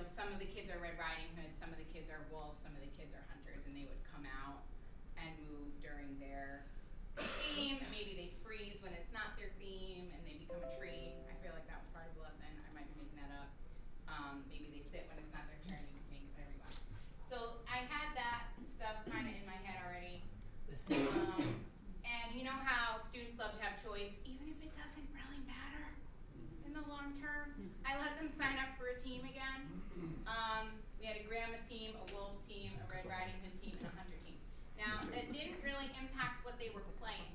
know, some of the kids are Red Riding Hood, some of the kids are wolves, some of the kids are hunters, and they would come out and move during their theme. Maybe they freeze when it's not their theme and they become a tree. I feel like that was part of the lesson. I might be making that up. Maybe they sit when it's not their turn. You can make it whatever you want. So I had that stuff kind of in my head already. And you know how students love to have choice, even if it doesn't really matter in the long term. I let them sign up for a team again. We had a grandma team, a wolf team, a Red Riding Hood team, and a hunter team. Now, that didn't really impact what they were playing,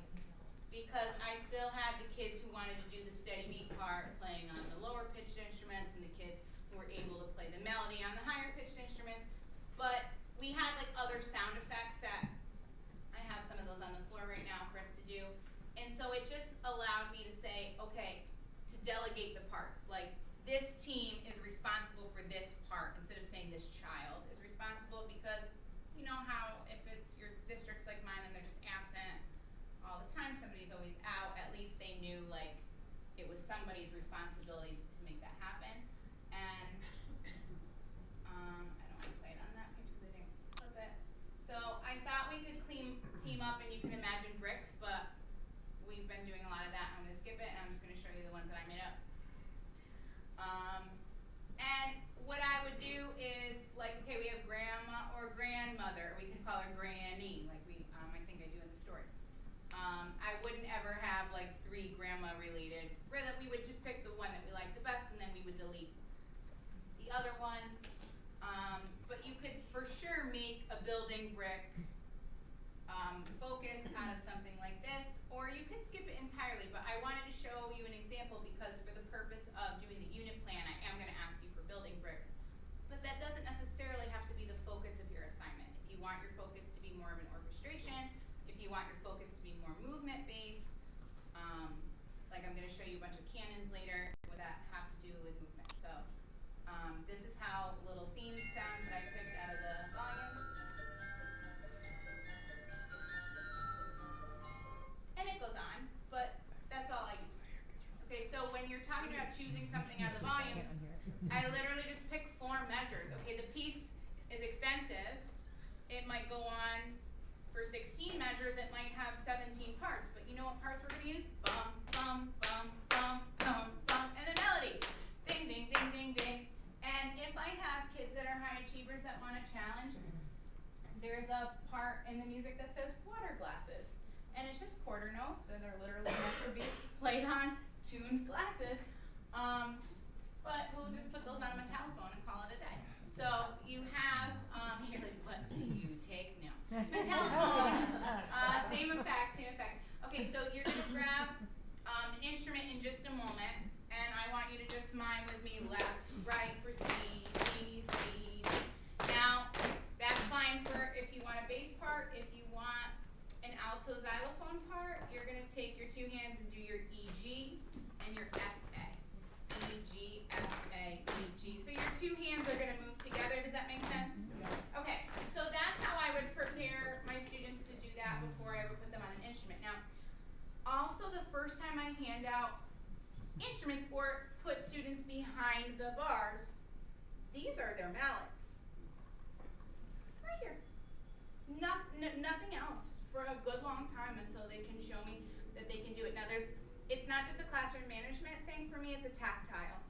because I still had the kids who wanted to do the steady beat part playing on the lower pitched instruments, and the kids who were able to play the melody on the higher pitched instruments. But we had like other sound effects that I have some of those on the floor right now for us to do. And so it just allowed me to say, okay, to delegate the parts. Like, this team is responsible for this part, instead of saying this child is responsible, because you know how if it's your districts like mine and they're just absent all the time, somebody's always out, at least they knew like it was somebody's responsibility to make that happen. And I don't want to play it on that page because I didn't clip it. So I thought we could team up, and you can imagine bricks, but we've been doing a lot of that. I'm going to skip it, and I'm just going to show you the ones that I made up. And what I would do is, like, okay, we have grandma or grandmother. We can call her granny, like I think I do in the story. I wouldn't ever have like 3 grandma related. Rather, we would just pick the one that we liked the best, and then we would delete the other ones. But you could for sure make a building brick focus out of something like this, or you could skip it entirely. But I wanted to show you an example, because for the purpose of doing the unit plan, I am going to ask you for building bricks. But that doesn't necessarily have to be the focus of your assignment. If you want your focus to be more of an orchestration, if you want your focus to be more movement based, like I'm going to show you a bunch of canons later, what that have to do with movement. So this is how little theme sounds that I picked out of the volumes. And it goes on, but that's all I use. Okay, so when you're talking about choosing something out of the volumes, I literally just pick 4 measures. Okay, the piece is extensive. It might go on for 16 measures. It might have 17 parts, but you know what parts we're going to use? Bum, bum, bum, bum, bum, bum, and the melody. Ding, ding, ding, ding, ding. And if I have kids that are high achievers that want a challenge, there's a part in the music that says water glasses. And it's just quarter notes, and they're literally meant to be played on tuned glasses. But we'll just put those on a telephone and call it a day. So you have, you're like, what do you take? No. A telephone, same effect, same effect. Okay, so you're going to grab an instrument in just a moment, and I want you to just mime with me left, right for C, D, C, D. Now, that's fine for if you want a bass part. If you want an alto xylophone part, you're going to take your 2 hands and do your E, G, and your F, A. E, G, F, A, E, G. So your 2 hands are going to move together. Does that make sense? Yeah. Okay, so that's how I would prepare my students to do that before I ever put them on an instrument. Now, also the first time I hand out instruments or put students behind the bars, these are their mallets. Right here. Nothing else for a good long time until they can show me that they can do it. Now it's not just a classroom management thing for me, it's a tactile,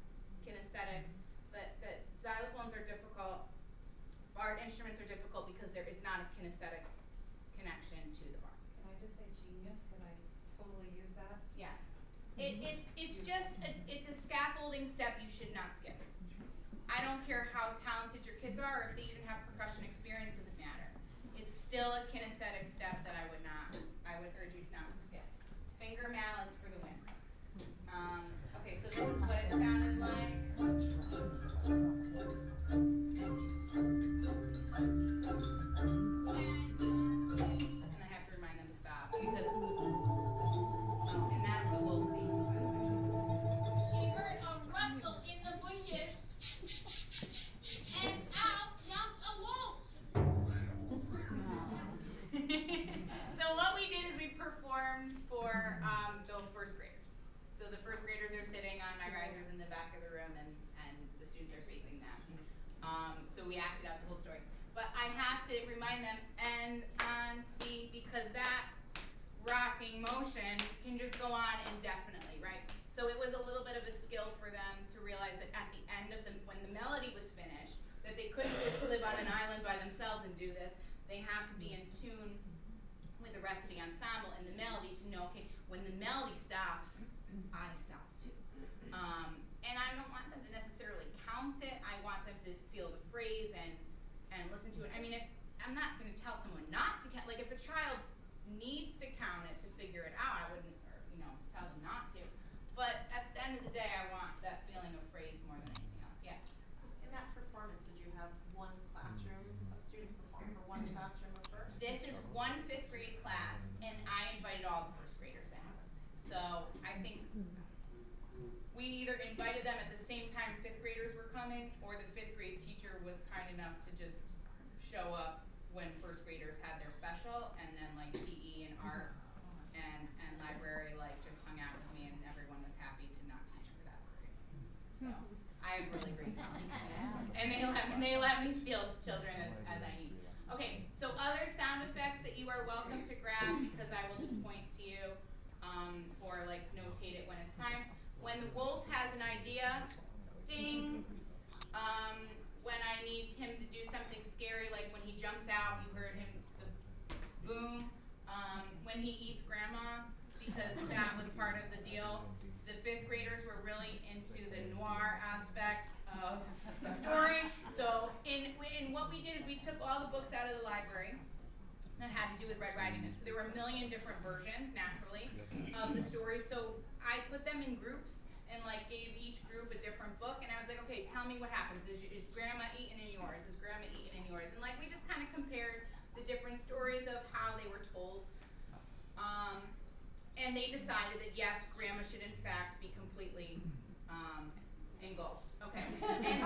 kinesthetic. But xylophones are difficult, barred instruments are difficult because there is not a kinesthetic connection to the bar. Can I just say genius, because I totally use that? Yeah. It's just it's a scaffolding step you should not skip. I don't care how talented your kids are, or if they even have percussion experience, doesn't matter. It's still a kinesthetic step that I would urge you not to skip. Finger mallets for the win. Okay, so this is what it sounded like. And I have to remind them to stop because, and that's the wolf theme, by the way. She heard a rustle in the bushes, and out jumped a wolf. So what we did is we performed for the first graders. So the first graders are sitting on my risers in the back of the room, and the students are facing them. So we acted out the whole story. But I have to remind them, and on C, because that rocking motion can just go on indefinitely, right? So it was a little bit of a skill for them to realize that at the end of when the melody was finished, that they couldn't just live on an island by themselves and do this. They have to be in tune with the rest of the ensemble and the melody to know, okay, when the melody stops, I stop too. And I don't want them to necessarily count it. I want them to feel the phrase and listen to it. I mean, if I'm not going to tell someone not to count, like if a child needs to count it to figure it out, I wouldn't, or, tell them not to. But at the end of the day, I want that feeling of phrase more than anything else. Yeah. In that performance, did you have one classroom of students perform for one classroom of first? This is one 5th grade class, and I invited all the 1st graders in. So I think we either invited them at the same time 5th graders were coming, or the 5th grade teacher was kind enough to just show up when 1st graders had their special, and then like PE and art and library just hung out with me, and everyone was happy to not teach for that period. So I have really great colleagues, and they let me steal children as I need. Okay, so other sound effects that you are welcome to grab, because I will just point to you, or notate it when it's time. When the wolf has an idea, ding. When I need him to do something scary, like when he jumps out, you heard him, the boom. When he eats grandma, because that was part of the deal. The 5th graders were really into the noir aspects of the story. So in what we did is we took all the books out of the library that had to do with Red Riding Hood. So there were a million different versions, naturally, of the story. So I put them in groups and gave each group a different book, and I was like, okay, tell me what happens. Is grandma eaten in yours? Is grandma eaten in yours? And we just kind of compared the different stories of how they were told. And they decided that yes, grandma should in fact be completely engulfed. Okay. And so then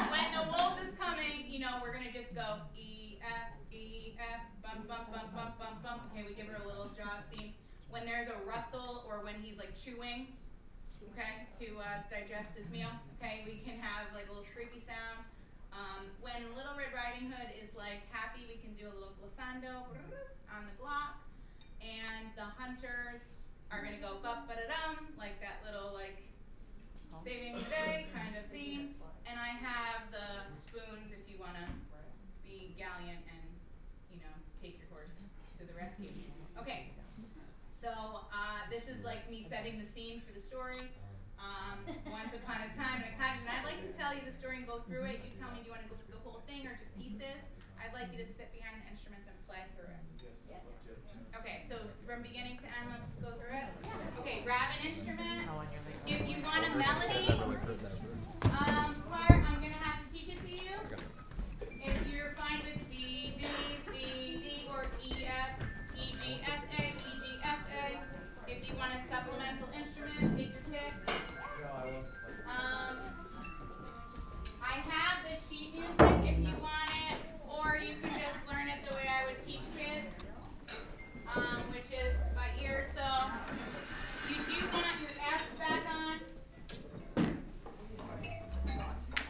when the wolf is coming, we're gonna just go E F, bump, bump, bump, bump, bump, bump. Okay, we give her a little Jaws theme. When there's a rustle or when he's chewing, okay, to digest his meal, okay, we can have a little scrapey sound. When Little Red Riding Hood is happy, we can do a little glissando on the block. And the hunters are gonna go ba-ba-da-dum, like that little saving the day kind of theme. And I have the spoons if you wanna be gallant and take your horse to the rescue. Okay, so this is me setting the scene for the story. Once upon a time in a cottage, and I'd like to tell you the story and go through it. You tell me, do you want to go through the whole thing or just pieces? I'd like you to sit behind the instruments and play through it. Yes. Okay, so from beginning to end, let's just go through it. Okay, grab an instrument. If you want a melody part, I'm gonna have to teach it to you. If you're fine with C, D, or E, F, E, G, F, A, E, G, F, A. If you want a supplemental instrument, take your pick. I have the sheet music if you want it, or you can just learn it the way I would teach kids, which is by ear. So you do want your F's back on.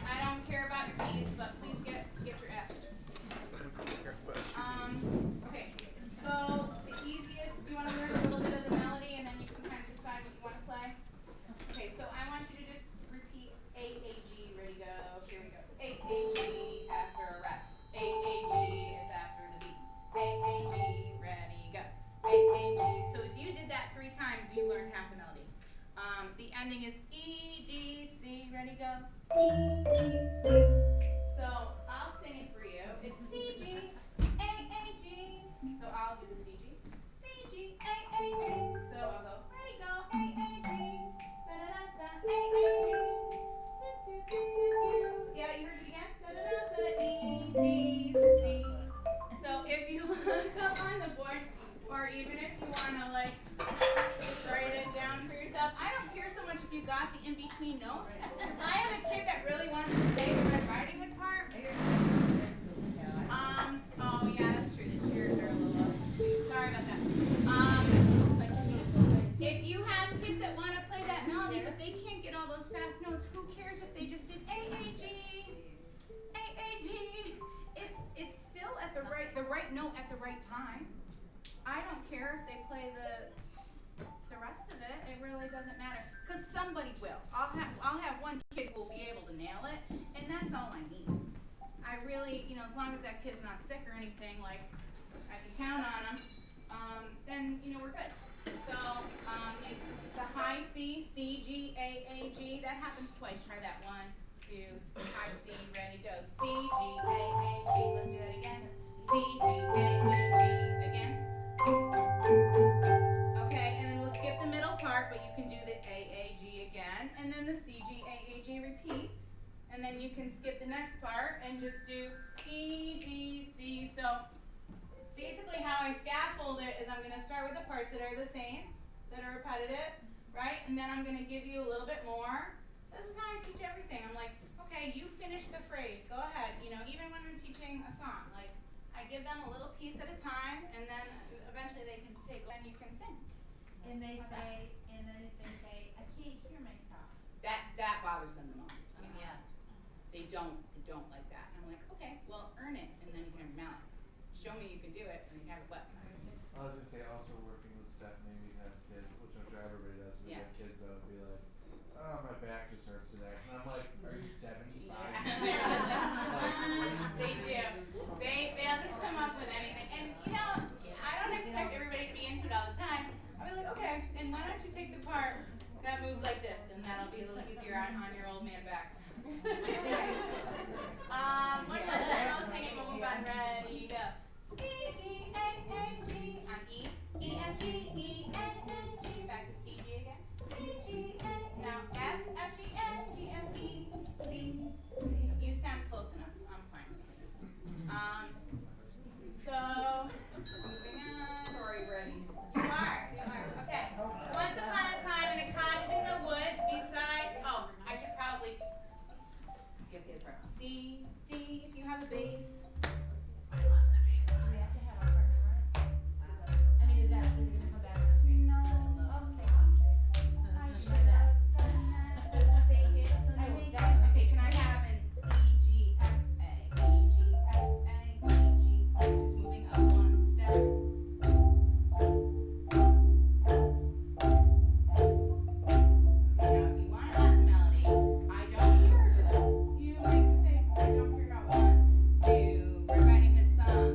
I don't care about your B's, but please get your F's. Okay, so the easiest, you want to learn a little bit of the melody, and then you can kind of decide what you want to play. Okay, so I want you to just repeat A, G, ready, go. Here we go. A, G, after a rest. A, G is after the beat. A, G, ready, go. A, G. So if you did that 3 times, you learned half the melody. The ending is E, D, C, ready, go. E, D, C. So I'll sing it for you. It's C, G, A, G. So I'll do the C, G. C, G, A, G. So I'll go, ready, go, A, G. Da-da-da-da, A, G. Yeah, you heard it again? Da-da-da-da, E, D, C. So if you look up on the board, or even if you want to write it down for yourself, I don't care so much if you got the in-between notes. If I have a kid that really wants to play the Red Riding Hood part, oh yeah, that's true, the chairs are a little up. Sorry about that. If you have kids that want to play that melody, but they can't get all those fast notes, who cares if they just did A, G? A-A-G. It's still at the right note at the right time. I don't care if they play the rest of it. It really doesn't matter. Because somebody will. I'll have one kid who will be able to nail it, and that's all I need. I really, as long as that kid's not sick or anything, like I can count on them, then we're good. So it's the high C, C, G, A, A, G. That happens twice. Try that. 1, 2, high C, ready, go. C, G, A, A, G. Let's do that again. C, G, A, A, G. Again. Okay, and then we'll skip the middle part, but you can do the A, A, G again, and then the C, G, A, A, G repeats. And then you can skip the next part and just do E, D, C. So basically how I scaffold it is I'm going to start with the parts that are the same, that are repetitive, right? And then I'm going to give you a little bit more. This is how I teach everything. I'm like, okay, you finish the phrase. Go ahead. Even when I'm teaching a song, like I give them a little piece at a time, and then eventually they can say, then you can sing. And they say, and then if they say, I can't hear myself. That bothers them the most. To be Yeah. honest. They don't like that. And I'm like, okay, well, earn it, and then you can have your mouth. Show me you can do it, and you have it what? I was gonna say also working with Stephanie, we'd have kids, which I'm sure everybody does, we'd Yeah. have kids that would be like, oh, my back just hurts today. And I'm like, are you 75? They do. They'll just come up with anything. And I don't expect everybody to be into it all the time. I'll be like, okay, and why don't you take the part that moves like this, and that'll be a little easier on your old man back. One more time, I'll sing it, we'll move on. Ready, go. C, G, A, A, G on E, E, F, G, E, A, A, G. Back to C, G again. C, G, A. Now F, F, G, A, G, F, E, D, C. You sound close enough. I'm fine with it. So, moving on. Sorry, ready. You are. Okay. Once upon a time in a cottage in the woods beside, I should probably get the other part. C, D, if you have a bass. I love the bass Do part. we have to have our part memorized? I mean, is it gonna come back on the screen? No. Okay. I should have done that. Just fake it. Okay, can I have an E, G, F, A, E, G, F, A, E, G. Just moving up one step. Okay, now if you want a Latin melody, I don't hear this. You make the mistake. I don't hear about 1, 2, Red Riding Hood song.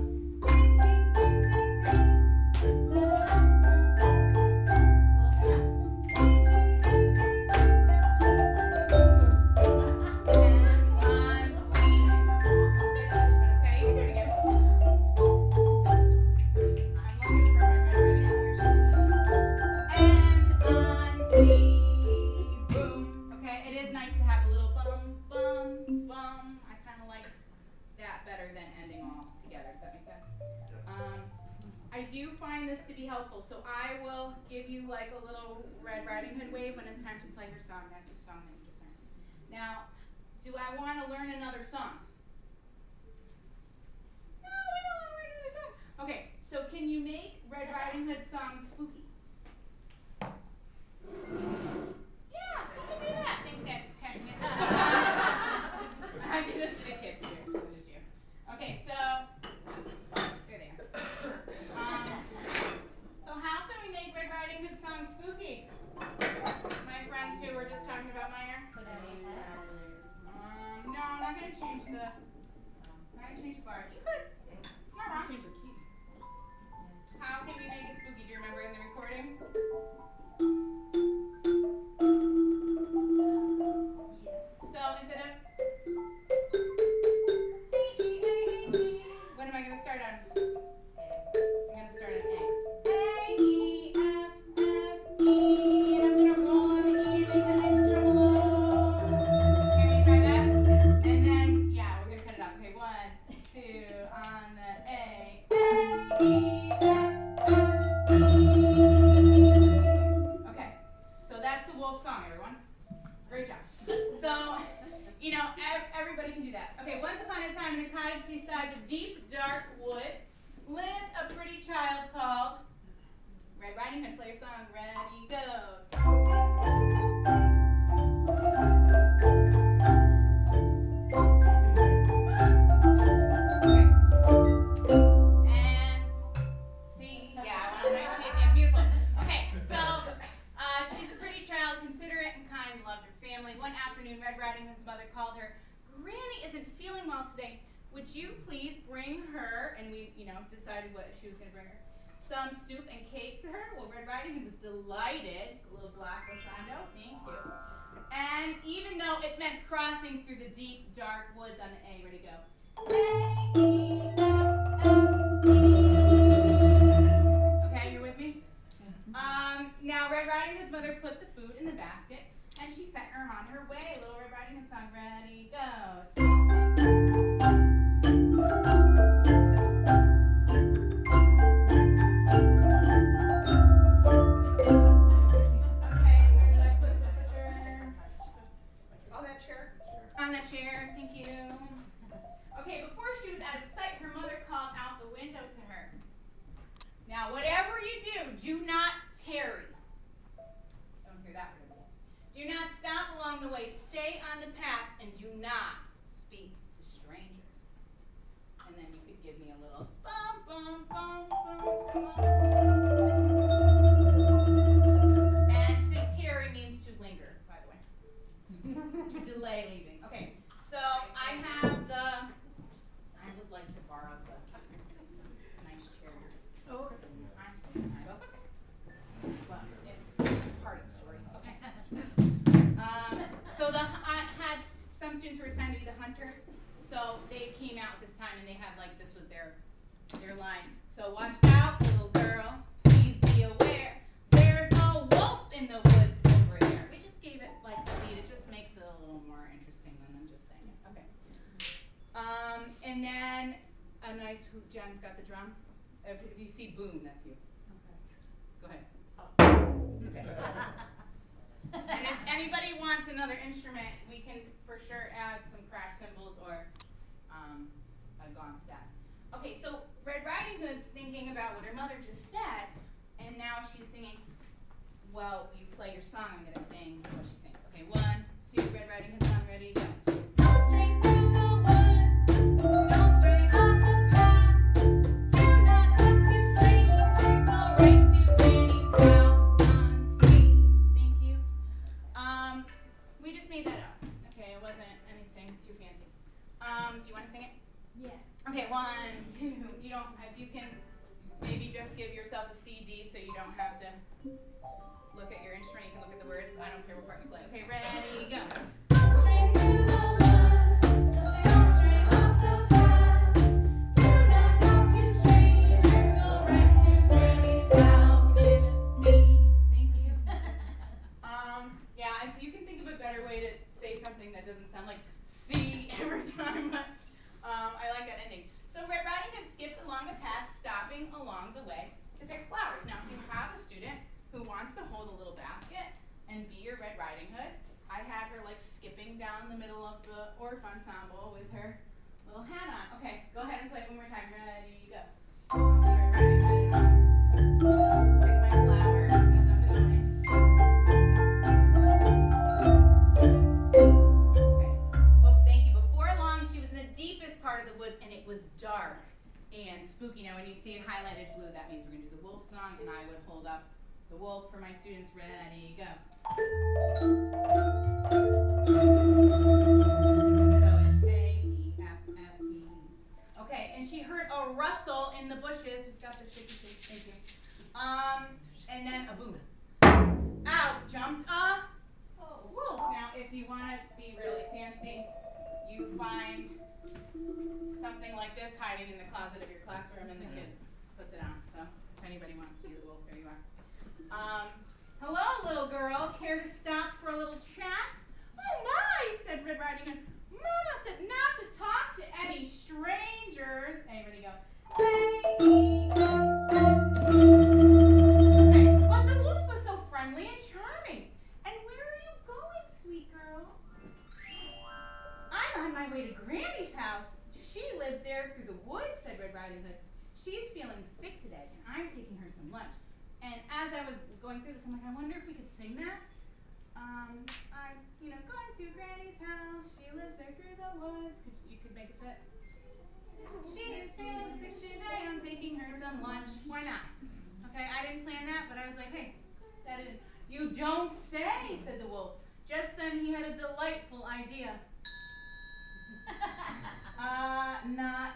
Better than ending all together. Does that make sense? Yes. I do find this to be helpful, so I will give you like a little Red Riding Hood wave when it's time to play her song. That's your song that you just learned. Now, do I want to learn another song? No, we don't want to learn another song. Okay, so can you make Red Riding Hood song spooky? Yeah, we can do that. Thanks, guys. Okay. I do this to the kids too. It's not just you. Okay, so there they are. So how can we make Red Riding Hood song spooky? My friends who were just talking about minor. No, I'm not gonna change the. I'm not gonna change the bars. You could. It's not wrong. Change the key. How can we make it spooky? Do you remember in the recording? So instead of C, G, A, G, what am I going to start on? I'm going to start on A. A, E, F, F, E, and I'm going to roll on the E and make a nice tremolo. Can we try that? And then, yeah, we're going to cut it off. Okay, 1, 2, on the A. A, E, F, F, E. Okay, so that's the wolf song, everyone. Great job. So, everybody can do that. Okay, once upon a time in a cottage beside the deep, dark woods lived a pretty child called Red Riding Hood. Play your song. Ready, go. Red Riding Hood's mother called her, "Granny isn't feeling well today. Would you please bring her," and we, decided what she was going to bring her, "some soup and cake to her?" Well, Red Riding Hood was delighted. A little black glissando, thank you. And even though it meant crossing through the deep, dark woods on the A, ready, go. A-E-F-F-E. Okay, you're with me? Now Red Riding Hood's mother put the food in the basket and she sent her on her way. Little Red Riding Hood song, ready, go. Okay, where did I put the picture? On that chair? On the chair, thank you. Okay, before she was out of sight, her mother called out the window to her. Now, whatever you do not tarry. Don't hear that word again. Do not stop along the way. Stay on the path and do not speak to strangers. And then you could give me a little bum, bum, bum, bum, bum. And to tarry means to linger, by the way. To delay leaving. Okay, so I would like to borrow the nice chairs. Oh. I'm so sorry. That's okay. Well, it's part of the story. Okay. So I had some students who were assigned to be the hunters. So they came out at this time and they had this was their line. So watch out, little girl. Please be aware. There's a wolf in the woods over there. We just gave it a seed. It just makes it a little more interesting than I'm just saying it. Okay. And then a nice hoop. Jen's got the drum. If you see boom, that's you. Go ahead. Okay. And if anybody wants another instrument, we can for sure add some crash cymbals or a gong to that. Okay, so Red Riding Hood's thinking about what her mother just said, and now she's singing. Well, you play your song, I'm going to sing what she sings. Okay, 1, 2, Red Riding Hood song, ready, go. Go straight through the woods, don't stray off the path. Do not talk to strangers, go right to Granny's house unseen. Thank you. We just made that up. Okay, it wasn't anything too fancy. Do you want to sing it? Yeah. Okay, 1, 2. You don't. If you can, maybe just give yourself a CD so you don't have to look at your instrument. You can look at the words. I don't care what part you play. Okay, ready, go. Straight through the woods, don't stray off the path. Do not talk to strangers, go right to Granny's house in the sea. Thank you. Yeah, you can think of a better way to say something that doesn't sound like sea every time, but I like that ending. So Red Riding Hood skipped along the path, stopping along the way to pick flowers. Now, if you have a student who wants to hold a little basket and be your Red Riding Hood, I had her skipping down the middle of the Orff ensemble with her little hat on. Okay, go ahead and play it one more time. Ready, go. I'll be Red Riding Hood and I'll pick my flowers as I'm going. Well, thank you. Before long, she was in the deepest part of the woods, and it was dark and spooky. Now, when you see it highlighted blue, that means we're going to do the wolf song, and I would hold up the wolf for my students. Ready, go. So it's A-E-F-F-E. Okay, and she heard a rustle in the bushes. Who's got the shaky shake? Thank you. And then a boom. Out jumped a wolf. Now, if you want to be really fancy, you find something like this hiding in the closet of your classroom, and the kid puts it on. So if anybody wants to be the wolf, there you are. Hello, little girl. Care to stop for a little chat? Oh my, said Red Riding Hood. Mama said not to talk to any strangers. Anybody go? Okay, but the wolf was so friendly and charming. And where are you going, sweet girl? I'm on my way to Granny's house. She lives there through the woods, said Red Riding Hood. She's feeling sick today, and I'm taking her some lunch. And as I was going through this, I'm like, I wonder if we could sing that. I'm, going to Granny's house. She lives there through the woods. You could make it fit. She is feeling sick today. I'm taking her some lunch. Why not? Okay, I didn't plan that, but I was like, hey, that is. You don't say, said the wolf. Just then he had a delightful idea.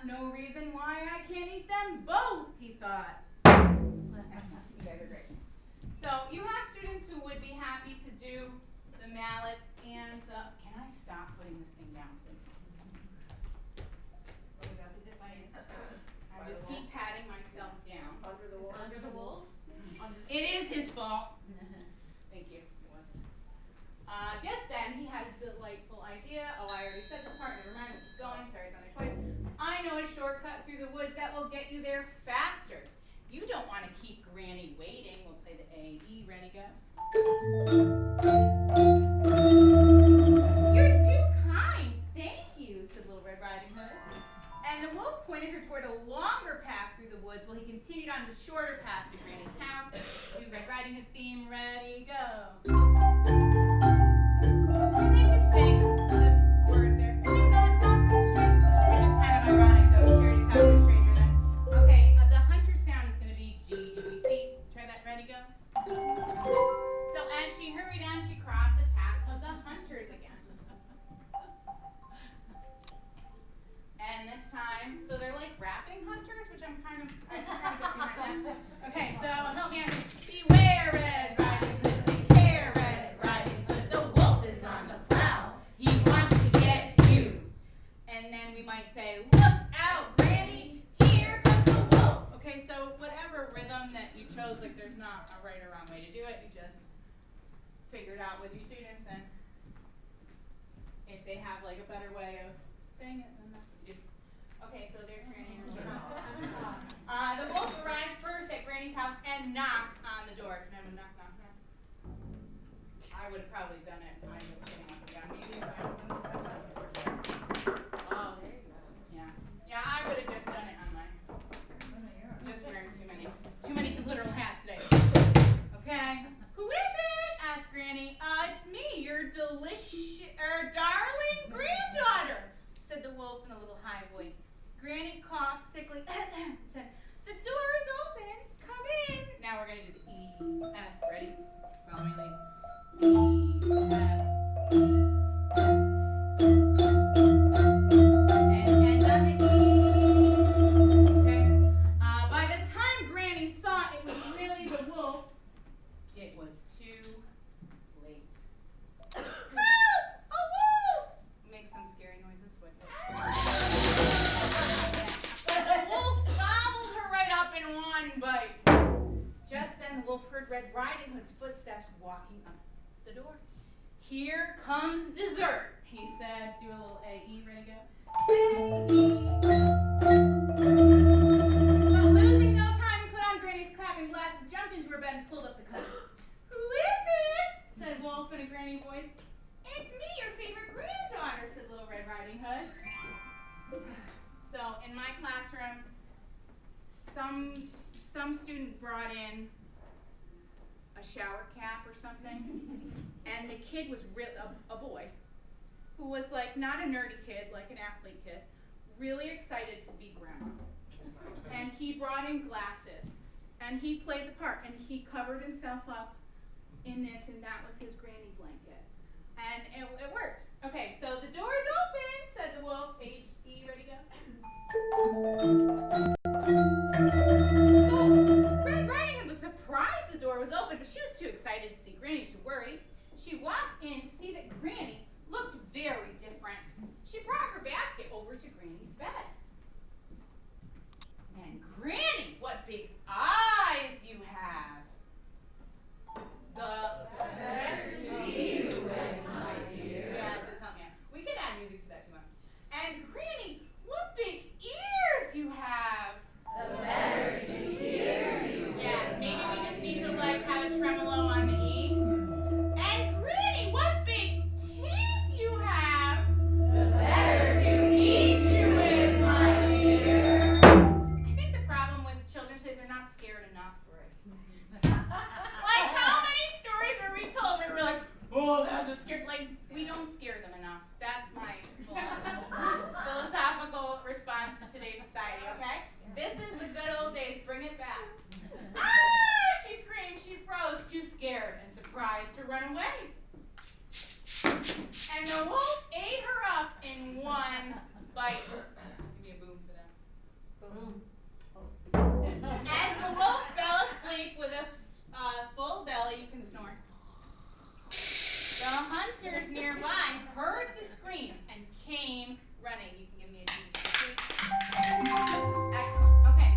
No reason why I can't eat them both, he thought. You guys are great. So you have students who would be happy to do the mallets and the, can I stop putting this thing down, please? I just keep patting myself down. Under the wolf. Under the wolf? It is his fault. Thank you. It wasn't. Just then, he had a delightful idea. Oh, I already said this part. Never mind. We'll keep going. Sorry, it's on there twice. I know a shortcut through the woods that will get you there faster. You don't want to keep Granny waiting. We'll play the A, E. Ready, go. You're too kind. Thank you, said Little Red Riding Hood. And the wolf pointed her toward a longer path through the woods while he continued on the shorter path to Granny's house. Do Red Riding Hood's theme. Ready, go. And they could sing the words there. We're not talking straight. Which is kind of ironic, though. She already talked to a stranger then. Okay, the hunter sound is going to be G, D, B, C. Try that. Ready, go. So as she hurried on, she crossed the path of the hunters again. And this time, so they're like rapping hunters, which I'm kind of get behind that. Okay, so help me out. Beware, Red Riding Hood. Take care, Red Riding Hood. The wolf is on the prowl. He wants to get you. And then we might say, look out, Granny. Here comes the wolf. Okay, so whatever rhythm that you chose, like there's not a right or wrong way to do it. You just figure it out with your students, and if they have like a better way of saying it, then that's what you do. Okay, so there's Granny and her little house. The wolf arrived first at Granny's house and knocked on the door. Can I have a knock, knock, knock? I would have probably done it. I'm just kidding up and down. Maybe if I opened this up on the door. Oh, there you go. Yeah. Yeah, I would have just done it on my. Just wearing too many literal hats today. Okay. Who is it? Asked Granny. It's me, your darling granddaughter, said the wolf in a little high voice. Granny coughed sickly and said, the door is open. Come in. Now we're going to do the E, F. Ready? Follow me, lead. E, F, E, F. And on the E. Okay. By the time Granny saw it was really the wolf, it was too late. Help! A wolf! Make some scary noises. What? The wolf gobbled her right up in one bite. Just then the wolf heard Red Riding Hood's footsteps walking up the door. Here comes dessert, he said. Do a little A, E, ready, go. But losing no time, he put on Granny's clapping glasses, jumped into her bed, and pulled up the covers. Who is it? Said Wolf in a granny voice. It's me, your favorite granddaughter, said Little Red Riding Hood. So in my classroom, some student brought in a shower cap or something, and the kid was a boy who was like not a nerdy kid, like an athlete kid, really excited to be grandma. And he brought in glasses, and he played the part, and he covered himself up in this, and that was his granny blanket. And it worked. Okay, so the door is open, said the wolf. H, E, ready, go. So Red Riding Hood was surprised the door was open, but she was too excited to see Granny to worry. She walked in to see that Granny looked very different. She brought her basket over to Granny's bed. And Granny, what big eyes you have! Better see you with, my dear. Yeah, this helped me out. We can add music to that if you want. And Granny, what big ears you have! The better to hear you. Yeah, maybe we just need to like have a tremolo on the E. And Granny, what big teeth you have! The better to eat you with, my dear. I think the problem with children's days are not scared enough. Like how many stories were we told where we were like, oh, that's a scare, like we don't scare them enough. That's my philosophical response to today's society, okay? This is the good old days, bring it back. Ah, she screamed, she froze, too scared and surprised to run away. And the wolf ate her up in one bite. Give me a boom for that. Boom. As the wolf fell asleep with a full belly, you can snore. The hunters nearby heard the screams and came running. You can give me a G. Excellent. Okay.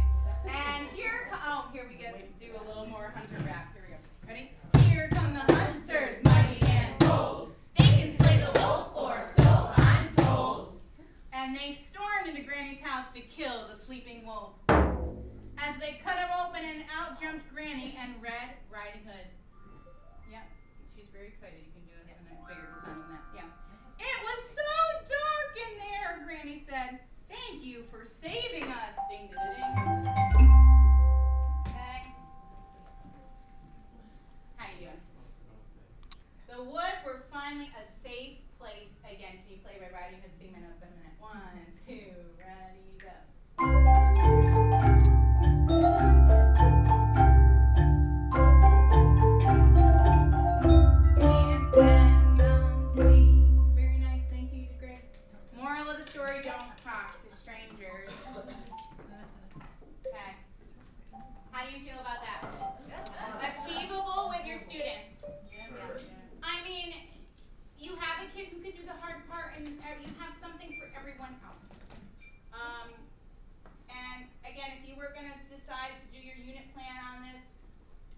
And here we do a little more hunter rap. Here we go. Ready? Here come the hunters, mighty and bold. They can slay the wolf, or so I'm told. And they stormed into Granny's house to kill the sleeping wolf. As they cut him open, and out jumped Granny and Red Riding Hood. Yep, she's very excited. You can do it in a bigger sound than that. Yeah. It was so dark in there, Granny said. Thank you for saving us. Ding, ding, ding. Okay. How you doing? The woods were finally a safe place again. Can you play Red Riding Hood's theme? I know it's been a minute. 1, 2, ready, go. Very nice, thank you, you did great. Moral of the story, don't talk to strangers. Okay. How do you feel about that? Achievable with your students. I mean, you have a kid who could do the hard part, and you have something for everyone else. And again, if you were going to decide to do your unit plan on this,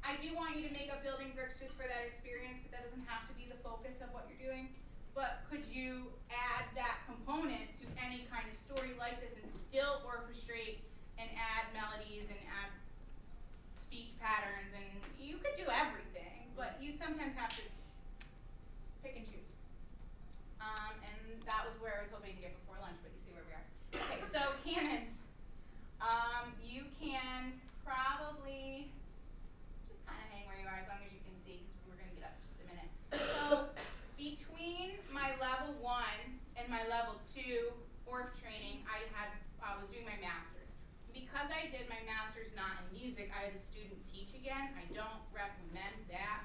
I do want you to make up building bricks just for that experience, but that doesn't have to be the focus of what you're doing. But could you add that component to any kind of story like this and still orchestrate and add melodies and add speech patterns, and you could do everything, but you sometimes have to pick and choose. And that was where I was hoping to get before lunch, but you see where we are. Okay, so canons. You can probably just kind of hang where you are as long as you can see, because we're going to get up in just a minute. So between my level 1 and my level 2 Orff training, I was doing my master's. Because I did my master's not in music, I had a student teach again. I don't recommend that.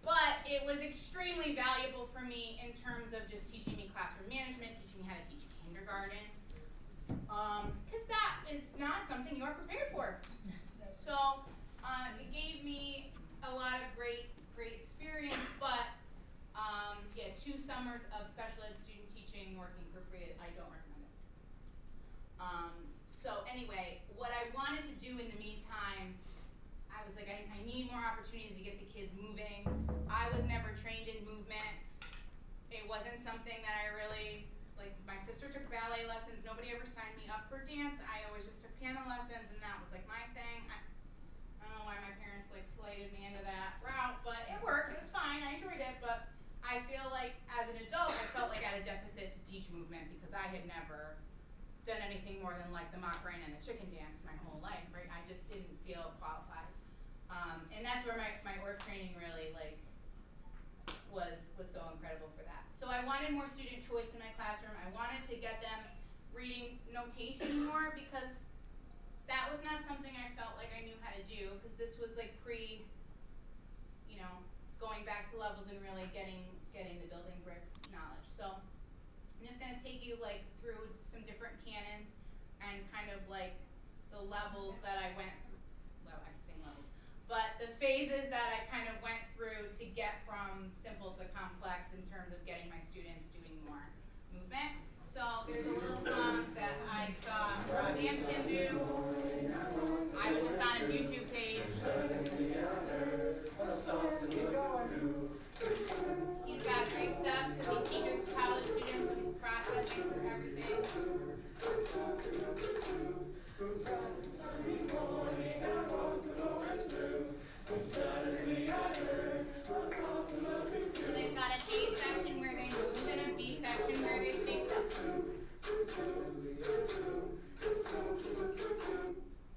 But it was extremely valuable for me in terms of just teaching me classroom management, teaching me how to teach kindergarten. Because that is not something you're prepared for. So it gave me a lot of great experience, but yeah, 2 summers of special ed student teaching working for free, I don't recommend it. So anyway, what I wanted to do in the meantime, I was like, I need more opportunities to get the kids moving. I was never trained in movement. It wasn't something that I really, like, my sister took ballet lessons. Nobody ever signed me up for dance. I always just took piano lessons, and that was like my thing. I don't know why my parents like slated me into that route, but it worked. It was fine. I enjoyed it, but I feel like as an adult, I felt like I had a deficit to teach movement because I had never done anything more than like the Macarena and the chicken dance my whole life, right? I just didn't feel qualified. And that's where my Orff training really like was so incredible for that. So I wanted more student choice in my classroom. I wanted to get them reading notation more because that was not something I felt like I knew how to do, because this was like pre, you know, going back to levels and really getting the building bricks knowledge. So I'm just going to take you like through some different canons and kind of like the levels that I went through. Well, I keep saying levels, but the phases that I kind of went through to get from simple to complex in terms of getting my students doing more movement. So there's a little song that I saw Rob Anderson do. I was just on his YouTube page. He's got great stuff because he teaches college students, so he's processing through everything. So they've got an A section where they move and a B section where they stay still.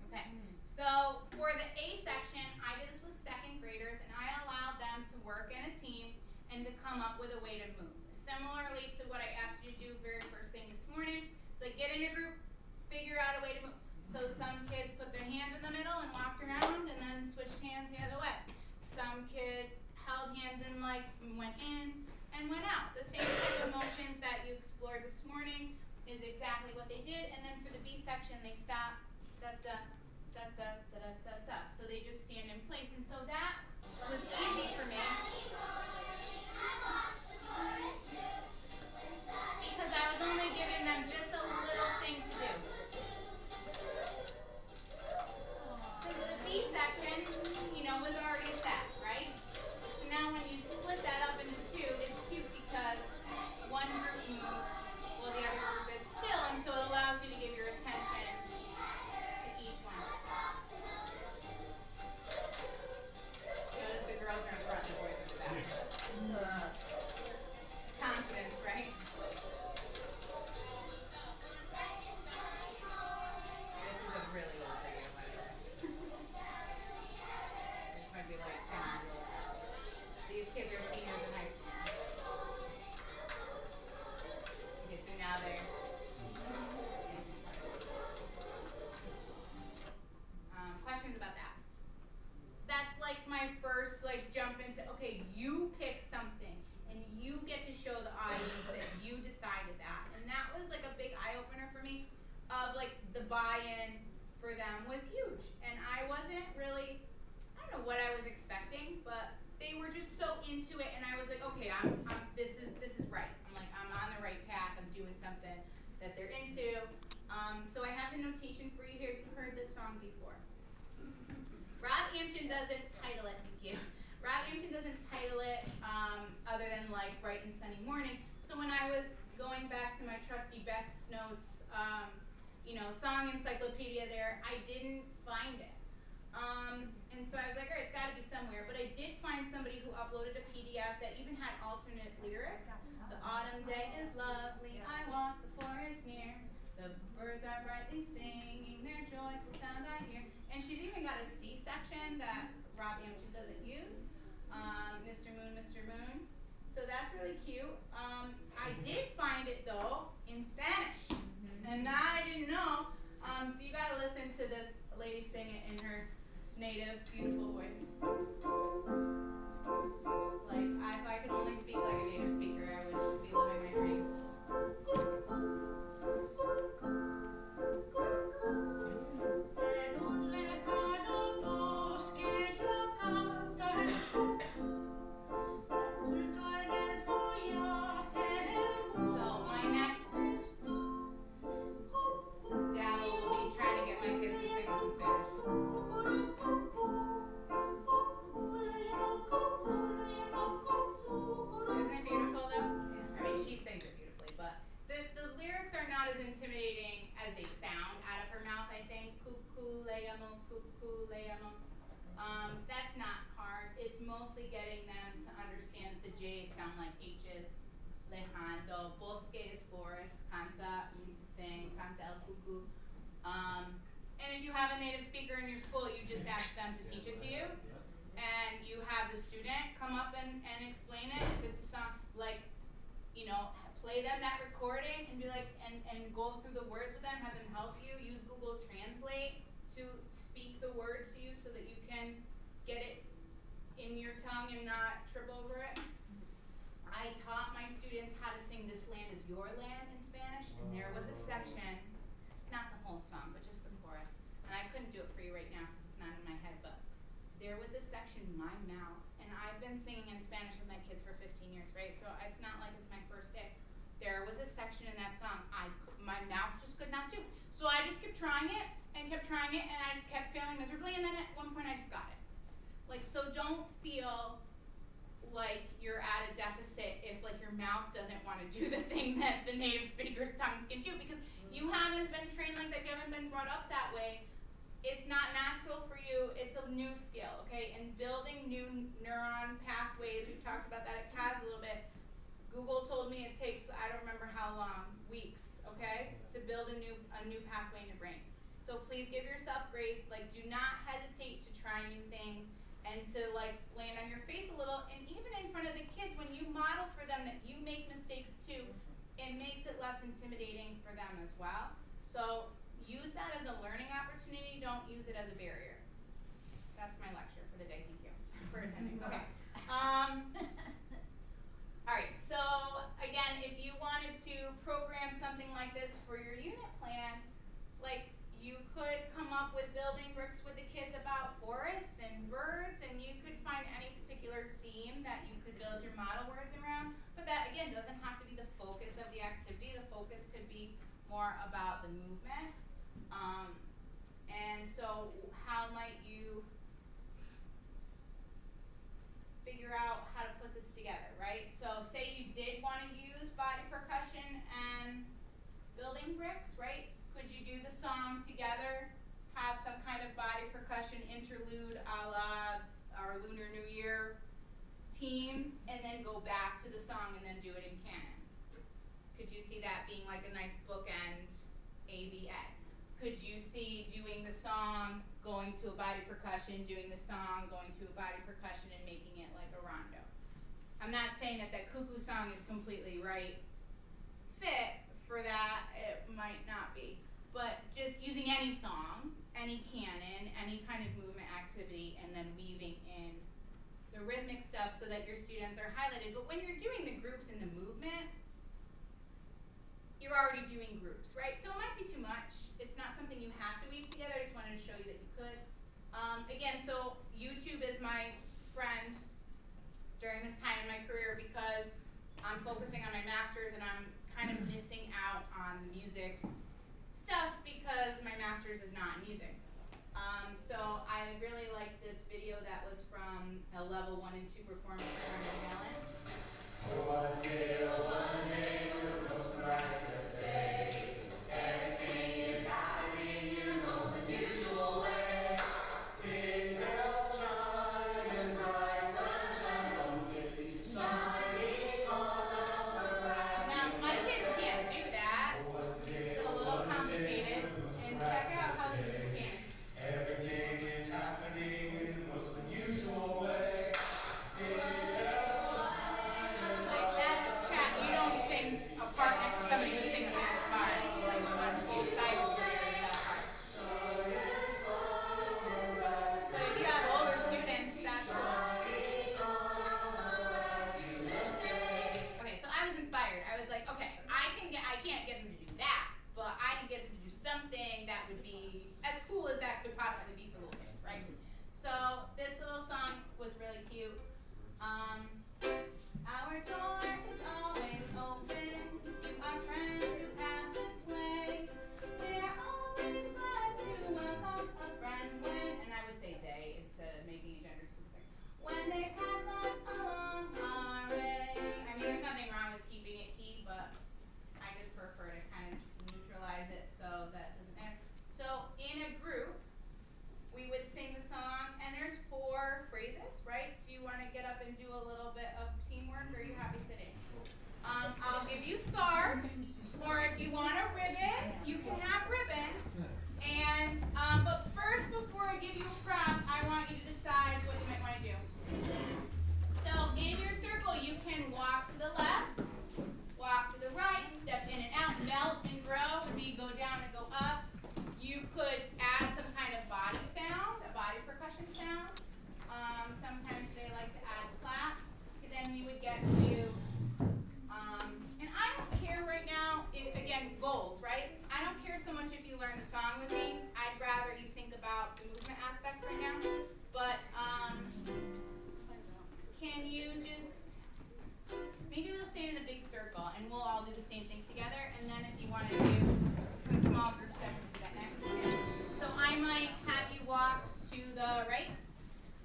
Okay, so for the A section, I did this with 2nd graders, and I allowed them to work in a team and to come up with a way to move. Similarly to what I asked you to do very first thing this morning, so get in a group, figure out a way to move. So some kids put their hand in the middle and walked around and then switched hands the other way. Some kids held hands and like went in, and went out. The same type of motions that you explored this morning is exactly what they did, and then for the B section they stopped, da da da da da da da da. So they just stand in place, and so that was easy for me because I was only giving them just a little thing to do. Because the B section, you know, was already set, right? So now when you split that up into two, it's cute because one group moves while the other group is still, and so it allows you to give your attention to each one. Notice the girls are in front, the boys are in the back. Confidence, right? This is a really old video, by the way. This might be like 10 years old. These kids are seniors in high school now. Okay, so now they're questions about that. So that's like my first jump into, okay, you pick something and you get to show the audience that you decided that. And that was like a big eye opener for me of like the buy-in for them was huge. And I wasn't really, I don't know what I was expecting, but they were just so into it, and I was like, okay, this is right. I'm like, I'm on the right path. I'm doing something that they're into. So I have the notation for you here. You've heard this song before. Rob Ampton doesn't title it. Thank you. Rob Ampton doesn't title it other than like Bright and Sunny Morning. So when I was going back to my trusty Beth's notes, you know, song encyclopedia there, I didn't find it. And so I was like, all right, it's got to be somewhere. But I did find somebody who uploaded a PDF that even had alternate lyrics. The autumn day is lovely, I walk the forest near. The birds are brightly singing, their joyful sound I hear. And she's even got a C section that Rob Ampton doesn't use. Mr. Moon, Mr. Moon. So that's really cute. I did find it though in Spanish. And that I didn't know. So you gotta listen to this lady sing it in her native, beautiful voice. Like, if I could only speak like a native speaker, I would be living my dreams. So my next dabble will be trying to get my kids to sing this in Spanish. Isn't it beautiful though? Yeah. I mean, she sings it beautifully, but the lyrics are not as intimidating as they sound out of her mouth, I think. Cuckoo, le amo, cuckoo, le amo. That's not hard. It's mostly getting them to understand that the J's sound like H's. Lejando, bosque is forest, canta means to sing, canta el cuckoo. And if you have a native speaker in your school, you just ask them to teach it to you. And you have the student come up and explain it. If it's a song, like, you know, play them that recording and be like, and go through the words with them, have them help you. Use Google Translate to speak the words to you so that you can get it in your tongue and not trip over it. I taught my students how to sing This Land Is Your Land in Spanish, and there was a section, not the whole song, but just the chorus. And I couldn't do it for you right now because it's not in my head, but there was a section, my mouth, and I've been singing in Spanish with my kids for 15 years, right? So it's not like it's my first day. There was a section in that song my mouth just could not do. So I just kept trying it, and I just kept failing miserably, and then at one point I just got it. Like, so don't feel like you're at a deficit if like your mouth doesn't want to do the thing that the native speaker's tongues can do, because you haven't been trained like that, you haven't been brought up that way. It's not natural for you, it's a new skill, okay? And building new neuron pathways, we've talked about that at CAS a little bit. Google told me it takes, I don't remember how long, weeks, okay? To build a new pathway in your brain. So please give yourself grace, like do not hesitate to try new things and to like land on your face a little, and even in front of the kids, when you model for them that you make mistakes too, it makes it less intimidating for them as well. So use that as a learning opportunity, don't use it as a barrier. That's my lecture for the day, thank you for attending. Okay. Alright, so build your model words around. But that, again, doesn't have to be the focus of the activity. The focus could be more about the movement. And so how might you figure out how to put this together, right? So say you did want to use body percussion and building bricks, right? Could you do the song together, have some kind of body percussion interlude a la our Lunar New Year teams, and then go back to the song and then do it in canon? Could you see that being like a nice bookend ABA? Could you see doing the song, going to a body percussion, doing the song, going to a body percussion, and making it like a rondo? I'm not saying that that cuckoo song is completely right fit for that, it might not be. But just using any song, any canon, any kind of movement activity, and then weaving in the rhythmic stuff so that your students are highlighted. But when you're doing the groups in the movement, you're already doing groups, right? So it might be too much. It's not something you have to weave together. I just wanted to show you that you could. Again, so YouTube is my friend during this time in my career because I'm focusing on my master's and I'm kind of missing out on the music stuff because my master's is not in music. So I really like this video that was from a level 1 and 2 performance from Dykeman. One day, we'll go strike this day. Everything is happening in the most unusual way. Big bells chime and bright sunshine from the city shining on the horizon. Now, my kids can't do that. It's a little complicated. And check out how the kids can. Everything is happening in the most unusual way. Big bells chime and bright sunshine. You don't sing a part next to somebody who sings a part, like on both sides of your ears, that part. But if you have older students, that's okay, so I was inspired. I was like, okay, I can't get them to do that, but I can get them to do something that would be as cool as that could possibly be for little kids, right? So this little song was really cute. Our door is always open to our friends who pass this way. We're always glad to welcome a friend when, and I would say they instead of making it gender specific, when they pass us along our way. I mean, there's nothing wrong with keeping it he, but I just prefer to kind of neutralize it so that doesn't matter. So in a group, we would sing the song, and there's 4 phrases, right? Do you want to get up and do a little bit of teamwork, or are you happy sitting? I'll give you scarves, or if you want a ribbon, you can have ribbons. And but first, before I give you a prompt, I want you to decide what you might want to do. So in your circle, you can walk to the left, walk to the right, step in and out. Melt and grow would be go down and go up. You could add some kind of body sound, a body percussion sound. Sometimes they like to add claps. And then we would get to, and I don't care right now, if, again, goals, right? I don't care so much if you learn the song with me. I'd rather you think about the movement aspects right now. But can you just, maybe we'll stand in a big circle and we'll all do the same thing together. And then if you want to do some small group stuff, we'll do that next. So I might have you walk to the right.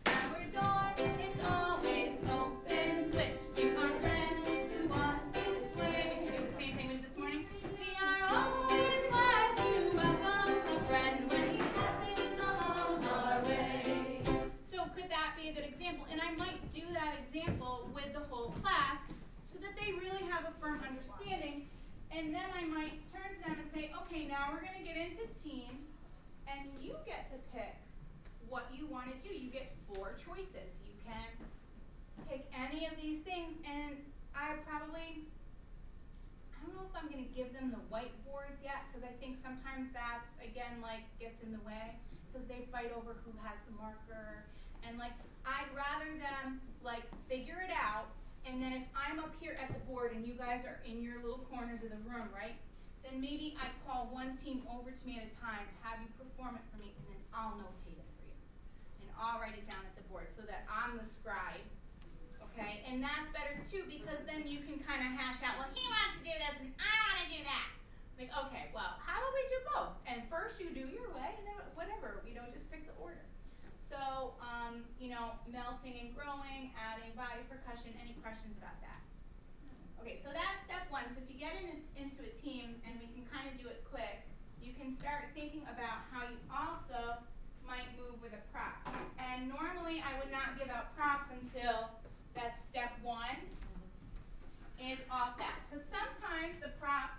Our door is always open. Switch to our friends who walk this way. We can do the same thing we did this morning. We are always glad to welcome a friend when he passes along our way. So could that be a good example? And I might do that example with the whole class so that they really have a firm understanding. And then I might turn to them and say, okay, now we're going to get into teams, and you get to pick what you want to do. You get 4 choices. You can pick any of these things, and I don't know if I'm going to give them the whiteboards yet, because I think sometimes that's, again, like, gets in the way, because they fight over who has the marker, and, like, I'd rather them, like, figure it out, and then if I'm up here at the board and you guys are in your little corners of the room, right, then maybe I call one team over to me at a time, have you perform it for me, and then I'll notate it for you. And I'll write it down at the board so that I'm the scribe, Okay, and that's better too because then you can kind of hash out, well, he wants to do this and I want to do that. Like, okay, well, how about we do both? And first you do your way and then whatever, just pick the order. So, melting and growing, adding body percussion, any questions about that? Okay, so that's step one. So if you get into a team, and we can kind of do it quick, you can start thinking about how you also might move with a prop. And normally I would not give out props until that's step one is all set. Because sometimes the prop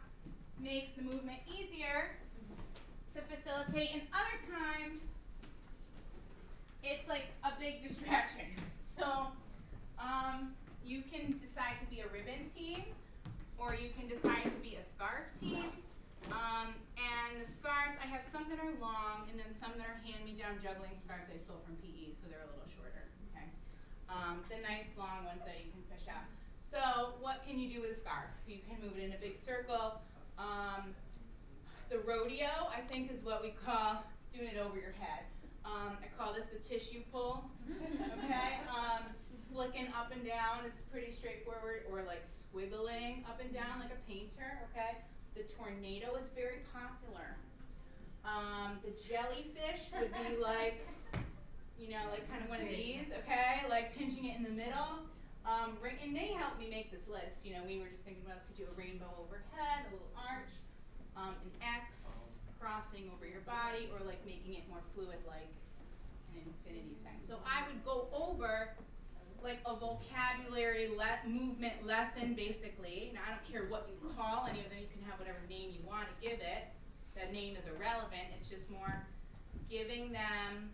makes the movement easier to facilitate, and other times it's like a big distraction. So you can decide to be a ribbon team, or you can decide to be a scarf team. And the scarves, I have some that are long, and then some that are hand-me-down juggling scarves I stole from PE, so they're a little shorter. Okay, the nice long ones that you can fish out. So what can you do with a scarf? You can move it in a big circle. The rodeo, I think, is what we call doing it over your head. I call this the tissue pull. Okay, flicking up and down is pretty straightforward, or like squiggling up and down like a painter. Okay, the tornado is very popular. The jellyfish would be like, like kind of one of these. Okay, like pinching it in the middle. And they helped me make this list. We were just thinking what else could do: a rainbow overhead, a little arch, an X crossing over your body, or like making it more fluid, like an infinity sign. So I would go over like a vocabulary movement lesson, basically. Now, I don't care what you call any of them. You can have whatever name you want to give it. That name is irrelevant. It's just more giving them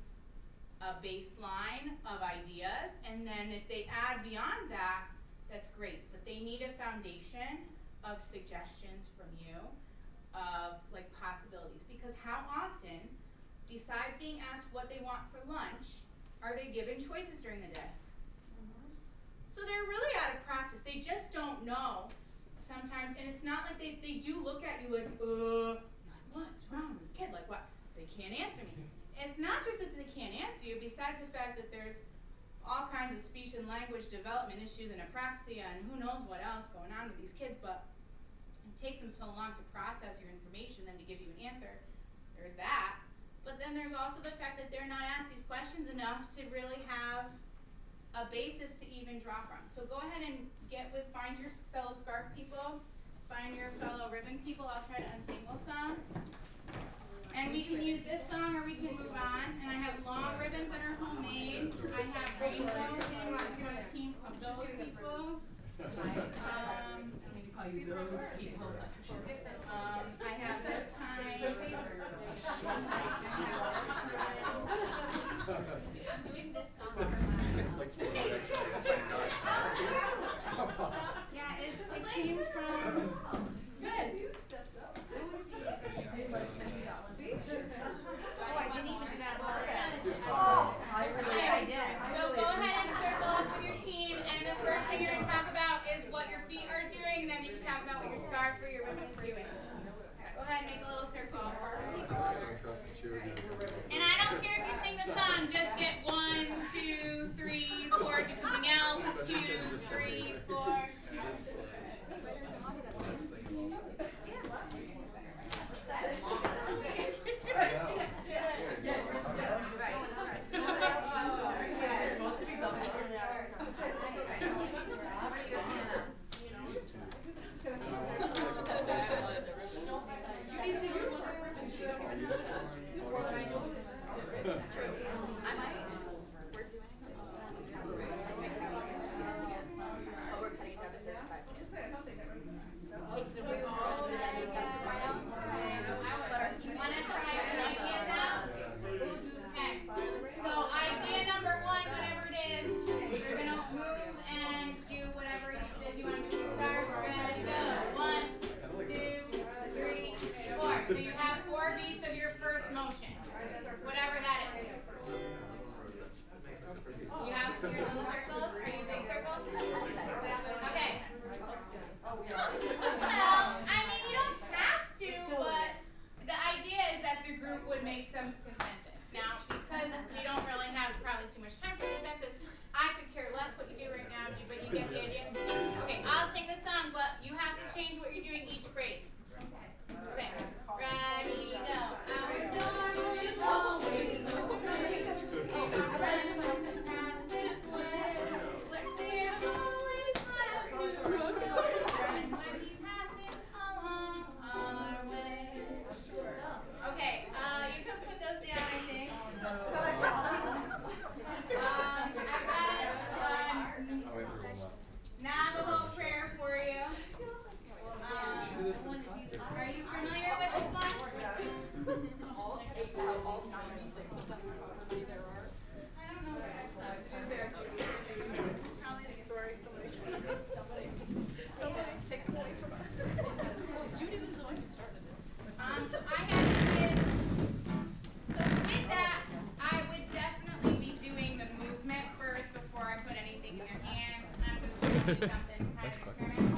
a baseline of ideas, and then if they add beyond that, that's great. But they need a foundation of suggestions from you, of like possibilities. Because how often, besides being asked what they want for lunch, are they given choices during the day? So they're really out of practice. They just don't know sometimes, and it's not like they do look at you like, what's wrong with this kid? Like, what? They can't answer me. It's not just that they can't answer you, besides the fact that there's all kinds of speech and language development issues and apraxia and who knows what else going on with these kids, but it takes them so long to process your information and to give you an answer. There's that. But then there's also the fact that they're not asked these questions enough to really have a basis to even draw from. So go ahead and find your fellow scarf people, find your fellow ribbon people. I'll try to untangle some. And we can use this song or we can move on. And I have long ribbons that are homemade. I have rainbows and we're on a team of those people. I have this kind. I'm doing this song. Yeah, it came from. Good. Oh, I didn't even do that one. I did. So go ahead and circle up with your team, and the first thing you're going to talk about is what your feet are doing, and then you can talk about what your scarf or your ribbon is doing. Go ahead and make a little circle. And I don't care if you sing the song, just get 1, 2, 3, 4, do something else, 2, 3, 4. You get the idea? Okay, I'll sing the song, but you have to change what you're doing each phrase. Okay, ready, go. Our door is always open. Our friend can pass this way. We're always glad to meet your friend when he passes along our way. Okay, you can put those down, I think. I've got a Navajo prayer for you. Are you familiar with this one? All 96 of them, however many there are. I don't know where I saw it. Probably the Sorry, somebody take it away from us. Judy was the one who started it. So I have kids. So with that, I would definitely be doing the movement first before I put anything in your hand. I'm just going to do something kind of experimental.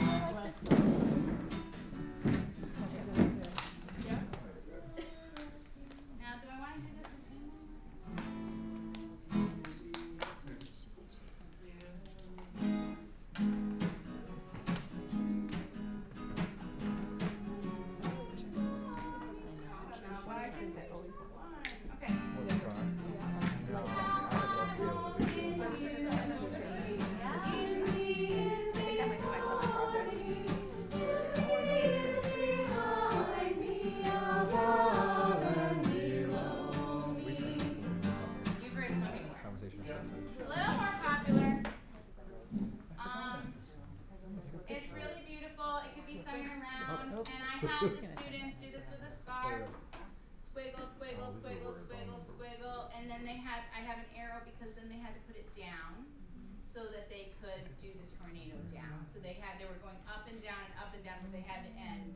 Now, do I want to do this in English? Okay. You've heard this one before. A little more popular. It's really beautiful. It could be sung around, and I have the students do this with a scarf. Squiggle, squiggle, squiggle, squiggle, squiggle, and then I have an arrow because then they had to put it down so that they could do the tornado down. So they were going up and down, but they had to end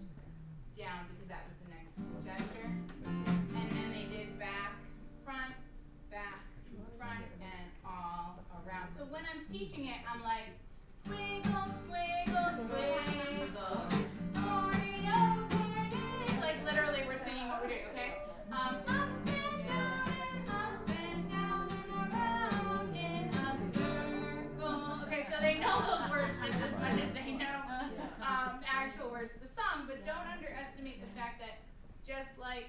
down because that was the next gesture. And then they did back, front, and all around. So when I'm teaching it, I'm like, squiggle, squiggle, squiggle, tornado, tornado. Like literally we're singing what we're doing, okay? Up and down and around in a circle. Okay, so they know those words just as much as they know the actual words of the song, but don't underestimate the fact that just like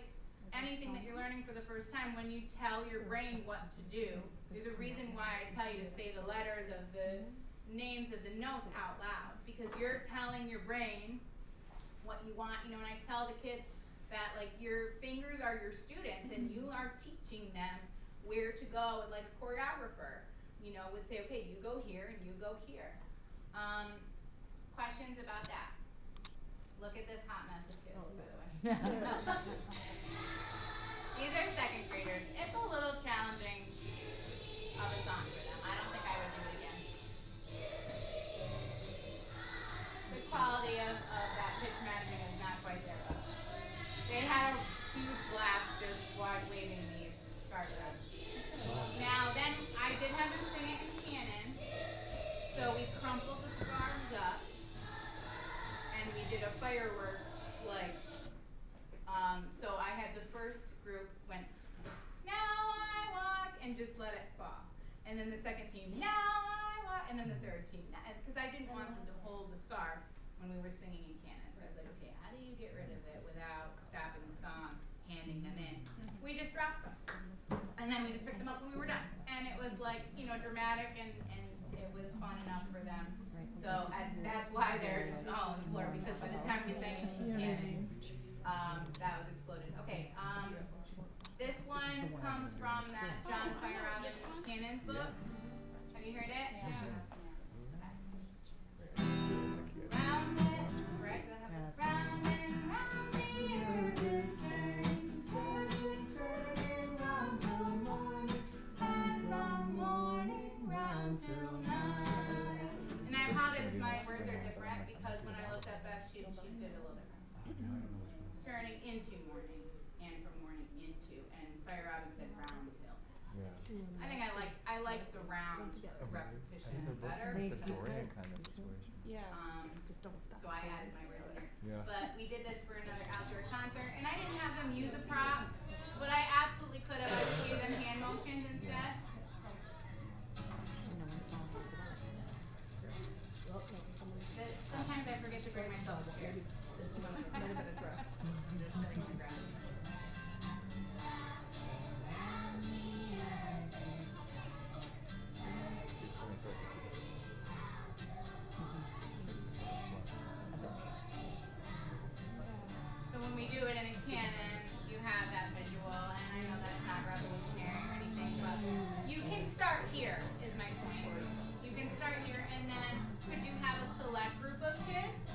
anything that you're learning for the first time, when you tell your brain what to do, there's a reason why I tell you to say the letters of the names of the notes out loud, because you're telling your brain what you want. You know, when I tell the kids that like your fingers are your students and you are teaching them where to go, like a choreographer, you know, would say, okay, you go here and you go here. Questions about that? Look at this hot mess of kids, by the way. These are second graders. It's a little challenging of a song for them. I don't think I would do it again. The quality of that pitch matching is not quite there, but they had a huge blast just waving these scarves around. Now then, I did have them sing it in canon, so we crumpled the scarves up, and we did a fireworks, like, so I had the first group went, now I walk, and just let it fall. And then the second team, now I walk, and then the third team, because I didn't want them to hold the scarf when we were singing in canon. So I was like, okay, how do you get rid of it without stopping the song, handing them in? We just dropped them. And then we just picked them up when we were done. And it was like, you know, dramatic, and it was fun enough for them. So that's why they're just all on the floor, because by the time we sang it in canon, that was exploded. Okay, this one comes from that John Feyerabend Canons book. Have you heard it? Yes. Round it, right? That happens. Round and round the earth is turning, turning round till morning, and from morning round till night. And I apologize if my words are different, because when I looked up Beth, she did a little different. Turning into morning, and from morning into, and Feyerabend said round till. Yeah. I think I like the round repetition better. The Dorian kind of situation. Yeah. So I added my words in there. Yeah. But we did this for another outdoor concert, and I didn't have them use the props, but I absolutely could have. I just gave them hand motions instead. pouring myself a chair. This is one of those Might have times. been a draft. I'm just sitting on the ground. So when we do it in a canon, you have that visual, and I know that's not revolutionary or anything, but you can start here, is my point. You can start here, and then could you have a select group of kids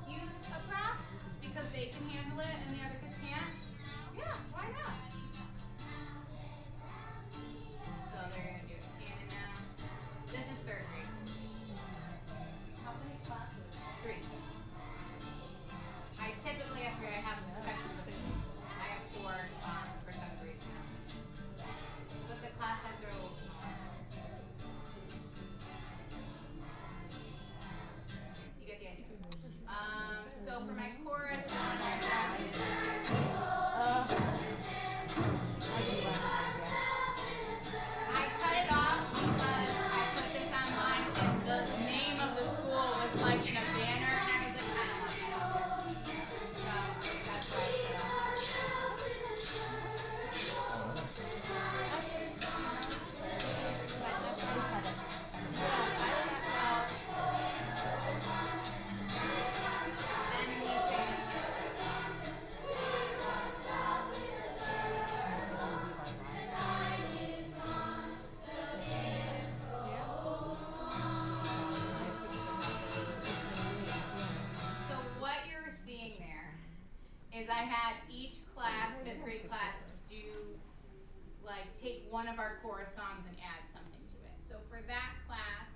use a prop because they can handle it and the other kids can't? Yeah, why not? So they're gonna do canon now. This is third grade. How many classes? 3. I typically, after I have sections of I have 4 for 7th grade now. But the class size are a little smaller. You get the idea. So for my chorus, I cut it off because I put this online and the name of the school was like in a banner and I was like, I don't want that. So that's why I cut So what you're seeing there is I had each class, 5th grade class, do like take one of our chorus songs and add something to it. So for that class,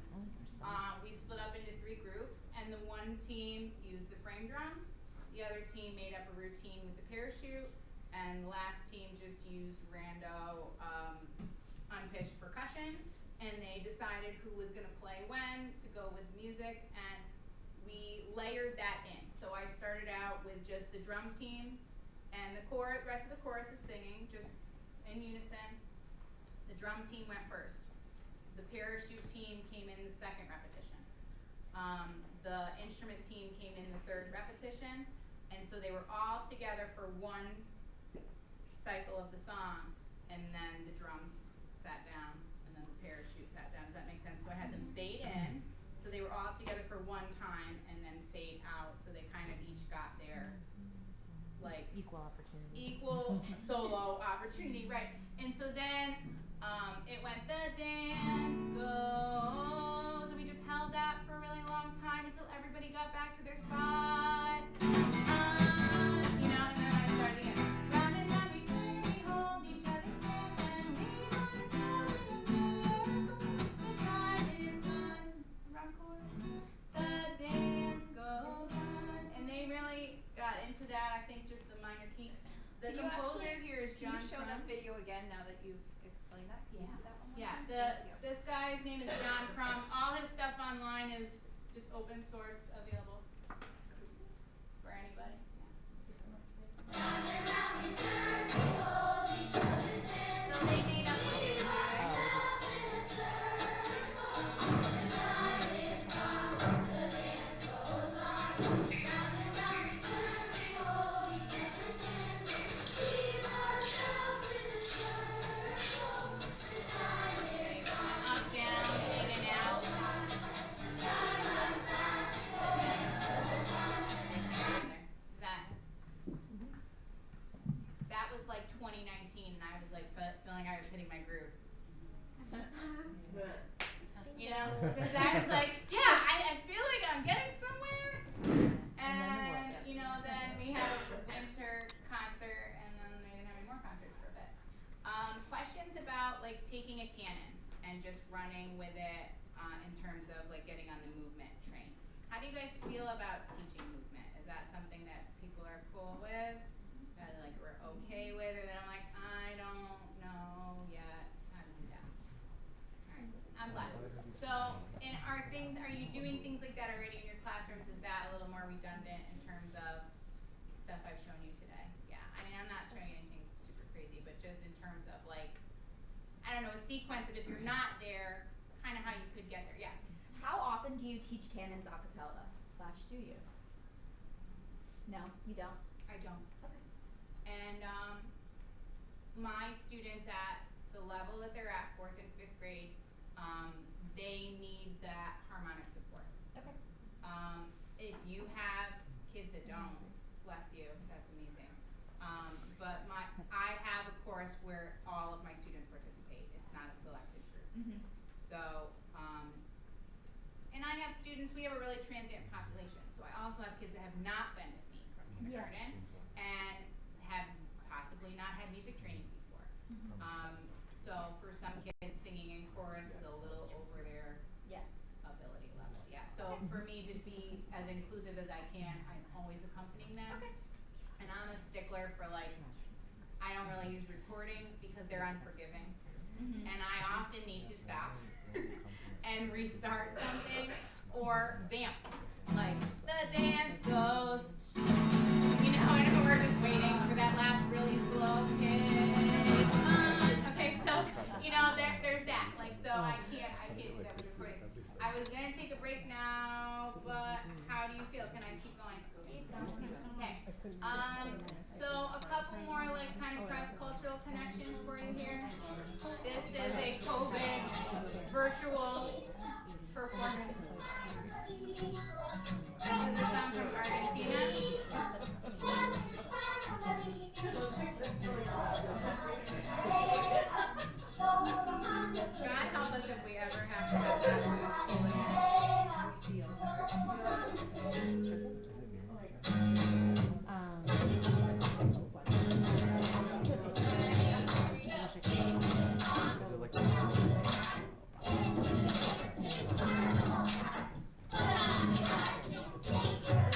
we split up into 3 groups, and the one team used the frame drums, the other team made up a routine with the parachute, and the last team just used rando unpitched percussion, and they decided who was gonna play when to go with music, and we layered that in. So I started out with just the drum team, and the rest of the chorus is singing, just in unison. The drum team went first. The parachute team came in the 2nd repetition. The instrument team came in the 3rd repetition, and so they were all together for one cycle of the song, and then the drums sat down, and then the parachute sat down. Does that make sense? So I had them fade in, so they were all together for one time, and then fade out, so they kind of each got their like equal solo opportunity, right? And so then it went the dance goes, and we just held that for a really long time until everybody got back to their spot. You know, and then I started again. Round and round we turn, we hold each other's hand, and we ourselves in a circle. The time is done. Round chorus. The dance goes on, and they really got into that. I think just the minor key. The composer here is John. Can you show that video again now that you've explained that? Can you see that one more time? Thank you. This guy's name is John Crum. All his stuff online is just open source available for anybody. So they made up what they were doing. Up, down, in and out. That was like 2019, and I was like feeling I was hitting my groove. You know, because I was like, yeah, I feel like I'm getting somewhere. And you know, then we had a winter concert, and then we didn't have any more concerts for a bit. Questions about like taking a canon and just running with it in terms of like getting on the movement train. How do you guys feel about teaching movement? Is that something that people are cool with? That like we're okay with, or that I'm like, I don't know yet how to do that. Alright, I'm glad. So, are you doing things like that already in your classrooms? Is that a little more redundant in terms of stuff I've shown you today? Yeah, I mean, I'm not showing you anything super crazy, but just in terms of like, I don't know, a sequence of if you're not there, kind of how you could get there. Yeah. How often do you teach canons a cappella? / do you? No, you don't? I don't. Okay. And my students at the level that they're at, 4th and 5th grade, they need that harmonic support. Okay. If you have kids that don't, bless you, that's amazing. But I have a course where all of my students participate. It's not a selected group. Mhm. So, and I have students, we have a really transient population. So I also have kids that have not been with me from kindergarten and have possibly not had music training before. So for some kids, singing in chorus is a little over their ability level. Yeah. So for me to be as inclusive as I can, I'm always accompanying them. Okay. And I'm a stickler for I don't really use recordings because they're unforgiving. Mhm. And I often need to stop and restart something or vamp. Like the dance goes, and we're just waiting for that last really slow tick on. Okay, so there's that. So I can't do that with recording. I was gonna take a break now, but how do you feel? Can I keep going? Keep going. Okay. So a couple more kind of cross-cultural connections for you here. This is a COVID virtual performance. This is a song from Argentina. God help us if we ever have to have that. The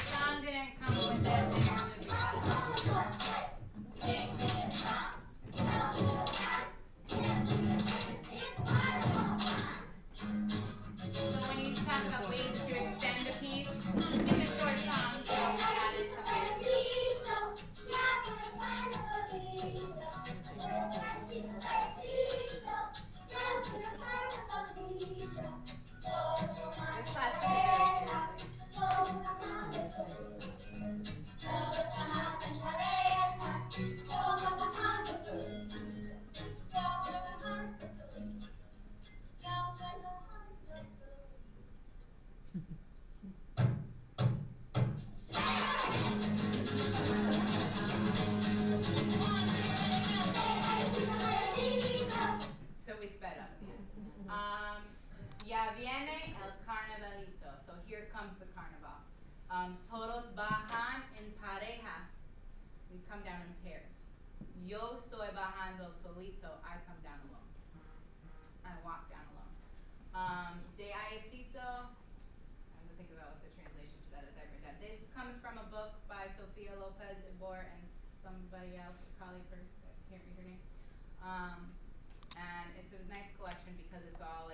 song didn't come with this, it should be. So when you talk about ways to extend a piece, it's a short song, so we added something. This class can be very seriously. So we sped up. Ya viene el carnavalito. So here comes the carnival. Todos bajan en parejas. We come down in pairs. Yo estoy bajando solito. I come down alone. I walk down alone. De Allecito. I have to think about what the translation to that is. I've written down. This comes from a book by Sofia Lopez de Boer and somebody else, a colleague of hers, I can't read her name. And it's a nice collection because it's all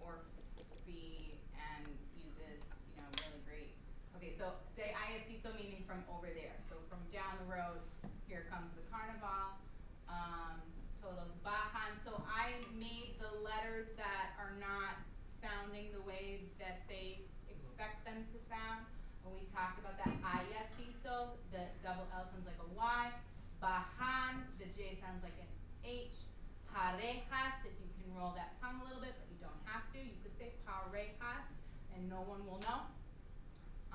Orff and uses, really great. Okay, so de Allecito meaning from over there. So from down the road, here comes the carnival. Todos bajan. So I made the letters that are not sounding the way that they expect them to sound. When we talked about that Allecito, the double L sounds like a Y. Bajan, the J sounds like an H. Parejas, if you can roll that tongue a little bit, but you don't have to. You could say parejas, and no one will know.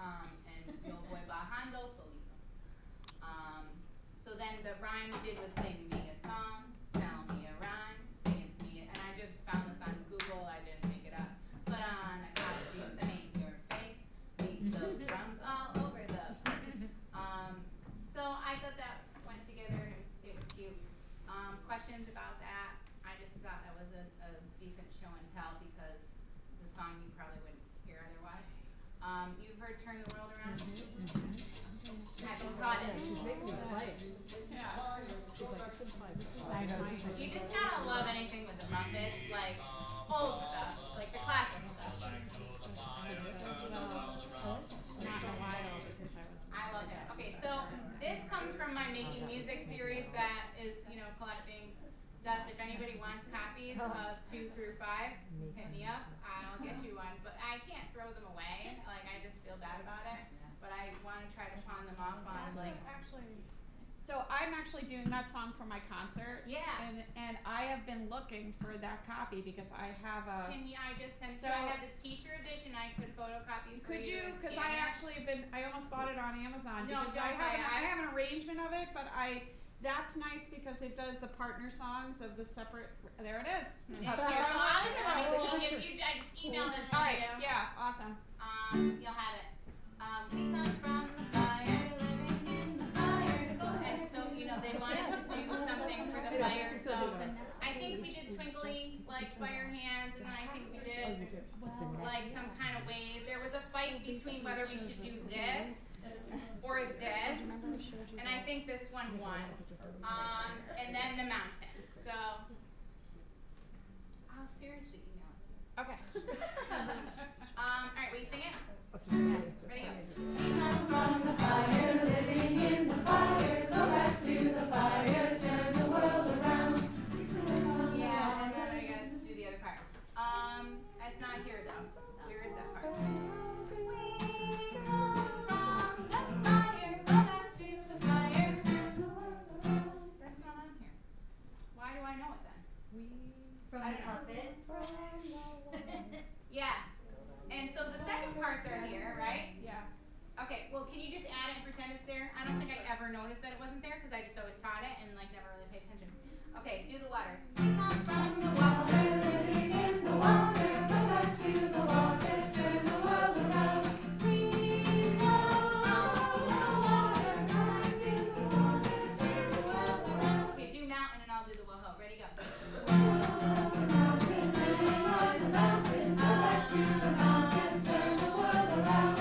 And yo voy bajando solito. So then the rhyme we did was sing me a song, tell me a rhyme, dance me, and I just found this on Google. I didn't make it up. Put on a costume, paint your face, beat those drums all over the place. So I thought that went together and it was cute. Questions about that? I just thought that was a decent show and tell because it's a song you probably wouldn't hear otherwise. You've heard Turn the World Around? Have you taught it? You just gotta love anything with the Muppets, old stuff, the classic stuff. I love it. Okay, so this comes from my Making Music series that is, collecting dust. If anybody wants copies of 2 through 5, hit me up. I'll get you one. But I can't throw them away. I just feel bad about it. But I want wanna try to pawn them off on, like. So I'm actually doing that song for my concert. Yeah. And I have been looking for that copy because I have a. Can you, I just sent So- you, I have the teacher edition, I could photocopy for Could you you, and cause scan I it. actually have been, I almost bought it on Amazon No, because don't I buy it. have an arrangement of it, but that's nice because it does the partner songs of the separate, there it is. It's That's here, what so I I'll just, wanted. if you, I just email this to you. Alright, yeah, awesome. You'll have it. We come from the fire, living in the fire. And so, you know, they wanted to do something for the fire, so I think we did twinkly, like fire hands, and then I think we did like some kind of wave. There was a fight between whether we should do this or this, and I think this one won. And then the mountain. So, I'll seriously email it to you. Okay. Alright, will you sing it? Ready, go. We come from the fire, living in the fire. Go back to the fire, turn the world around. Yeah, and then I gotta do the other part. It's not here though. Where is that part? We come from the fire, go back to the fire, turn the world around. That's not on here. Why do I know it then? From I the don't know. puppet. Yeah. And so the second parts are here, right? Yeah. Okay, well, can you just add it and pretend it's there? I don't think I ever noticed that it wasn't there, cause I just always taught it and like never really paid attention. Okay, do the water. We come from the water, living in the water. Go back to the water, turn the world around. We come from the water, go back to the water, turn the world around. Okay, do mountain and I'll do the whoa-ho. Ready, go. Mountains, living on the mountain. Go back to the mountains, turn the world around.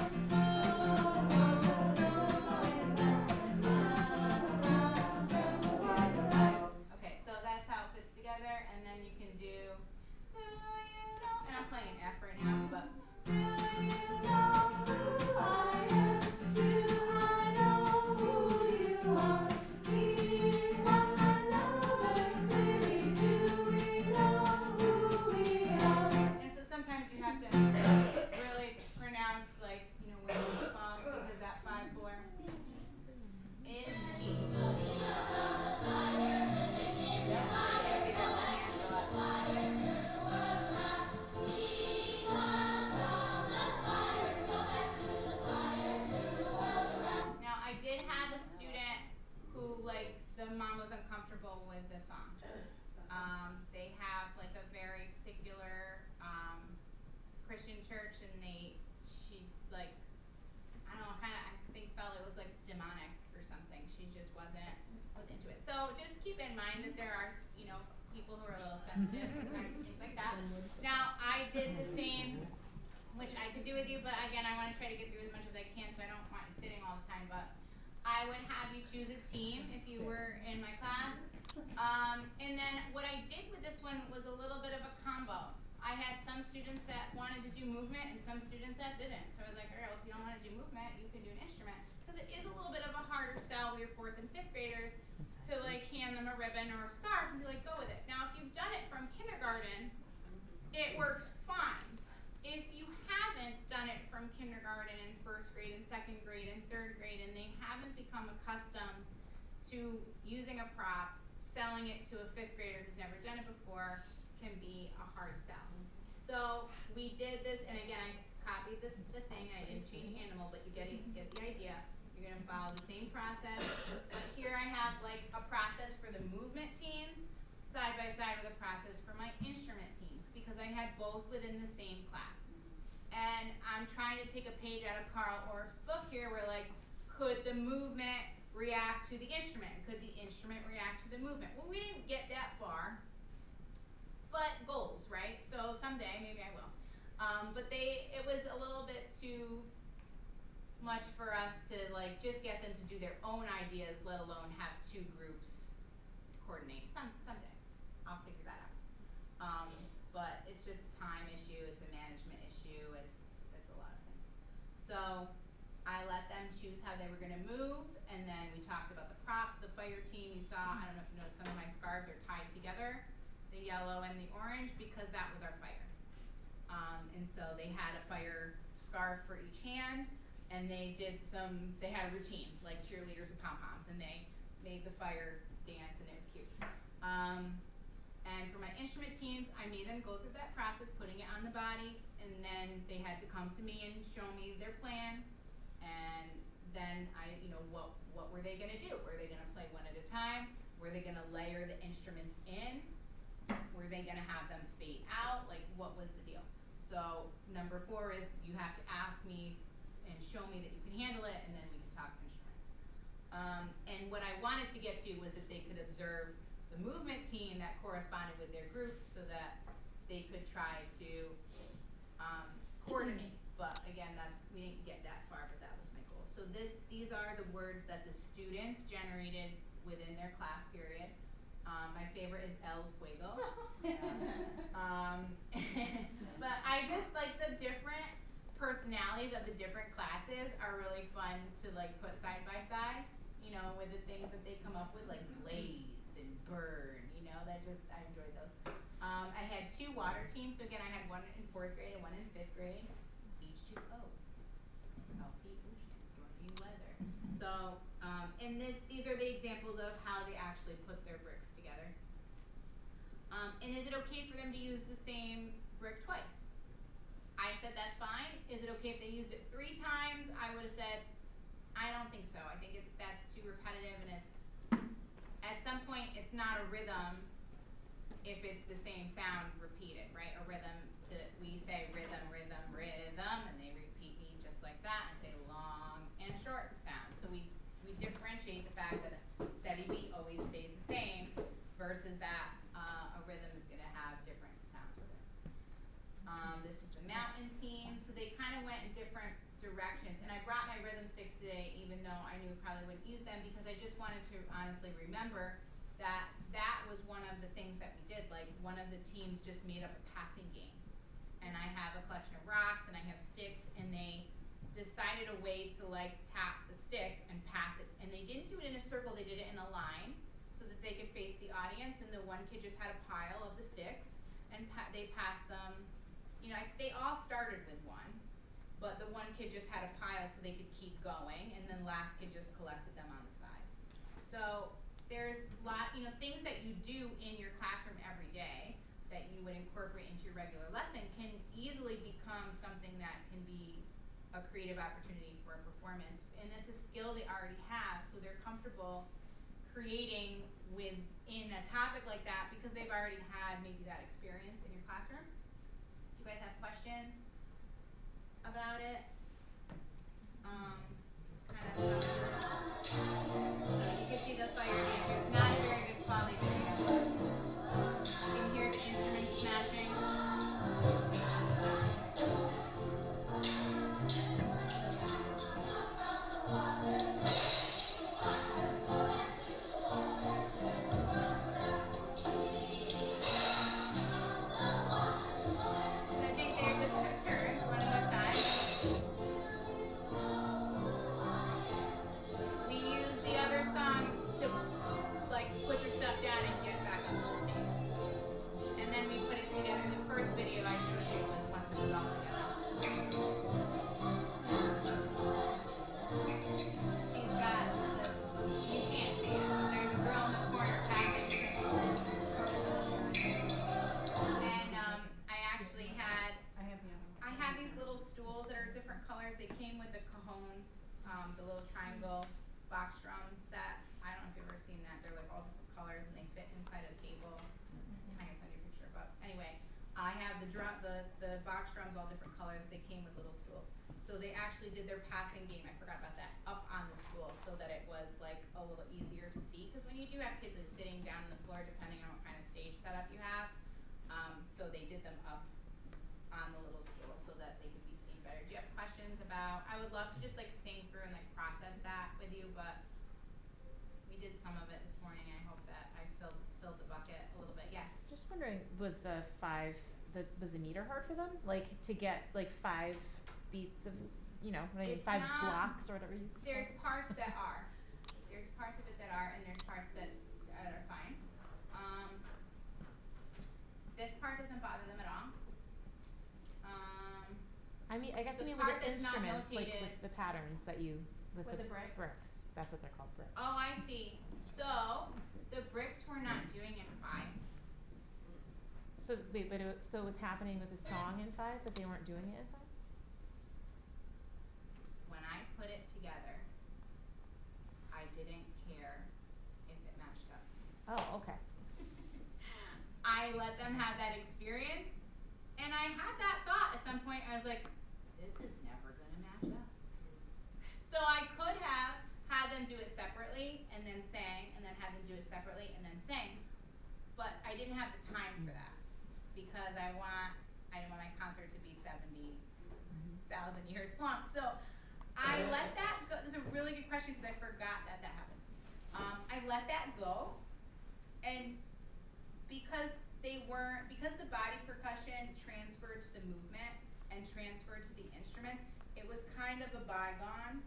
Okay, so that's how it fits together, and then you can do you know, and I'm playing an F right now, but do you know who I am? Do I know who you are? See one another clearly, do we know who we are? And so sometimes you have to really pronounce like, you know, where it falls because that 5/4 is key. Now I did have a student who like the mom was uncomfortable with this song. They have like a very particular Christian church and she like I don't know, kinda I think felt it was like demonic or something. She just was into it. So just keep in mind that there are, you know, people who are a little sensitive sometimes and things like that. Now I did the same, which I could do with you, but again I wanna try to get through as much as I can so I don't want you sitting all the time, but I would have you choose a team if you were in my class. And then what I did with this one was a little bit of a combo. I had some students that wanted to do movement and some students that didn't. So I was like, alright, well, if you don't wanna do movement, you can do an instrument. Cause it is a little bit of a harder sell with your 4th and 5th graders to like hand them a ribbon or a scarf and be like, go with it. Now if you've done it from kindergarten, it works fine. If you haven't done it from kindergarten and 1st grade and 2nd grade and 3rd grade and they haven't become accustomed to using a prop, selling it to a 5th grader who's never done it before can be a hard sell. So we did this, and again I copied the thing, I didn't change animal, but you get the idea. You're gonna follow the same process. But here I have like a process for the movement teams side by side with a process for my instrument teams because I had both within the same class. And I'm trying to take a page out of Carl Orff's book here where like, could the movement react to the instrument? Could the instrument react to the movement? Well, we didn't get that far, but goals, right? So someday, maybe I will. But it was a little bit too much for us to like, just get them to do their own ideas, let alone have 2 groups coordinate. Someday, I'll figure that out. But it's just a time issue, it's a management issue, it's a lot of things. So I let them choose how they were gonna move, and then we talked about the props. The fire team, you saw, I don't know if you noticed, some of my scarves are tied together, the yellow and the orange, because that was our fire. And so they had a fire scarf for each hand, and they had a routine, like cheerleaders with pom-poms, and they made the fire dance, and it was cute. And for my instrument teams, I made them go through that process, putting it on the body, and then they had to come to me and show me their plan, and then what were they gonna do? Were they gonna play one at a time? Were they gonna layer the instruments in? Were they gonna have them fade out? Like, what was the deal? So number 4 is you have to ask me and show me that you can handle it, and then we can talk instruments. And what I wanted to get to was that they could observe the movement team that corresponded with their group so that they could try to coordinate. But again, we didn't get that far, but that was my goal. So these are the words that the students generated within their class period. My favorite is El Fuego. But I just like the different personalities of the different classes are really fun to like put side by side, with the things that they come up with, like blades and burn, I enjoyed those. I had 2 water teams, so again I had one in 4th grade and one in 5th grade. H2O, salty ocean, stormy weather. So, and these are the examples of how they actually put their bricks together. And is it okay for them to use the same brick twice? I said that's fine. Is it okay if they used it 3 times? I would have said, I don't think so. I think that's too repetitive, and at some point it's not a rhythm if it's the same sound repeated, right? A rhythm we say rhythm, rhythm, rhythm, and they repeat me just like that. I say long and short sound. So we differentiate the fact that a steady beat always stays the same versus that a rhythm is going to have different sounds with it. This is the mountain team, so they kind of went in different directions, and I brought my rhythm sticks today even though I knew I probably wouldn't use them because I just wanted to honestly remember that was one of the things that we did. Like, one of the teams just made up a passing game, and I have a collection of rocks and I have sticks, and they decided a way to like tap the stick and pass it, and they didn't do it in a circle, they did it in a line so that they could face the audience, and the one kid just had a pile of the sticks and they passed them. They all started with one, but the one kid just had a pile so they could keep going, and then the last kid just collected them on the side. So there's things that you do in your classroom every day that you would incorporate into your regular lesson can easily become something that can be a creative opportunity for a performance, and it's a skill they already have, so they're comfortable creating within a topic like that because they've already had maybe that experience in your classroom. Do you guys have questions about it? So you can see the fire danger. It's not a very good quality video. You can hear the instruments smashing. So I think they just took turns, one at a time. We use the other songs to put your stuff down and get back up on the stage. And then we put it together. The first video I showed you was once it was all together. She's got you can't see it. There's a girl in the corner passing drinks. And I actually had these little stools that are different colors. They came with the cajones, the little triangle box drum set. I don't know if you've ever seen that. They're like all different colors and they fit inside a table. I can send you a picture, but anyway, I have the box drums all different colors. They came with little stools. So they actually did their passing game, I forgot about that, up on the stool so that it was like a little easier to see. Because when you do have kids like sitting down on the floor, depending on what kind of stage setup you have, so they did them up on the little stool so that they could be seen better. Do you have questions about? I would love to just like sing through and like process that with you, but we did some of it this morning. I hope that I filled the bucket a little bit. Yes. Just wondering, was the meter hard for them? Like to get like 5 beats of, It's 5 not, blocks or whatever you There's parts that are. There's parts of it that are, and there's parts that are fine. This part doesn't bother them at all. I mean, I guess The I mean part with the that's not instruments, like notated. with the patterns that you, with With the the bricks? That's what they're called, bricks. Oh, I see. So, the bricks were not doing in 5. So wait, but so it was happening with the song in 5, but they weren't doing it in 5? When I put it together, I didn't care if it matched up. Oh, okay. I let them have that experience, and I had that thought at some point. I was like, this is never gonna match up. So I could have had them do it separately and then sang, and then had them do it separately and then sang, but I didn't have the time for that because I didn't want my concert to be 70,000 years long. So I let that go. This is a really good question because I forgot that happened. I let that go, and because the body percussion transferred to the movement and transferred to the instruments, it was kind of a bygone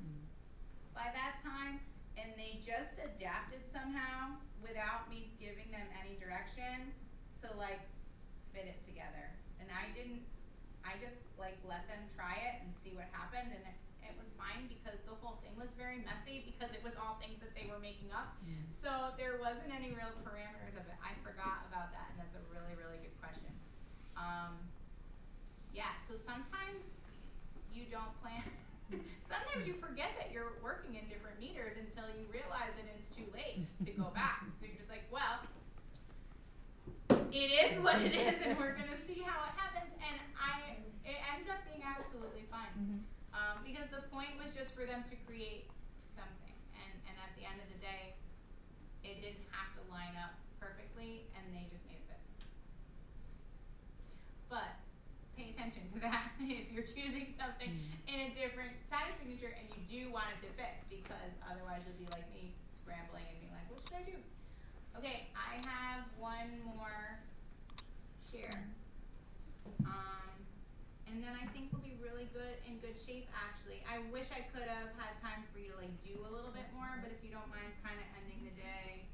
by that time, and they just adapted somehow without me giving them any direction to like fit it together. And I just like let them try it and see what happened, and it was fine because the whole thing was very messy because it was all things that they were making up. So there wasn't any real parameters of it. I forgot about that, and that's a really, really good question. Yeah, so sometimes you don't plan. Sometimes you forget that you're working in different meters until you realize that it's too late to go back. So you're just like, well, it is what it is, and we're gonna see how it happens. And it ended up being absolutely fine. Because the point was just for them to create something, and at the end of the day, it didn't have to line up perfectly, and they just made it fit. But pay attention to that if you're choosing something in a different time signature and you do want it to fit, because otherwise you'll be like me, scrambling and being like, what should I do? Okay, I have one more share. And then I think we'll be really in good shape actually. I wish I could have had time for you to like do a little bit more, but if you don't mind kind of ending the day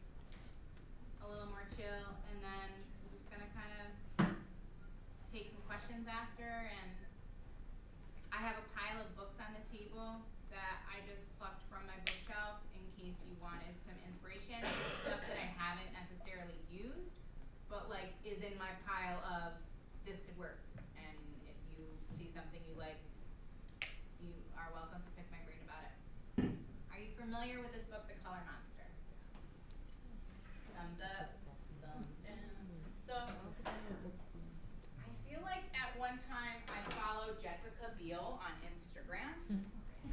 a little more chill, and then we're just gonna kind of take some questions after. And I have a pile of books on the table that I just plucked from my bookshelf in case you wanted some inspiration. Stuff that I haven't necessarily used, but like is in my pile of this could work. And if you see something you like, you are welcome to pick my brain about it. Are you familiar with this book, The Color Monster? Thumbs up, thumbs down. So I feel like at one time I followed Jessica Biel on Instagram.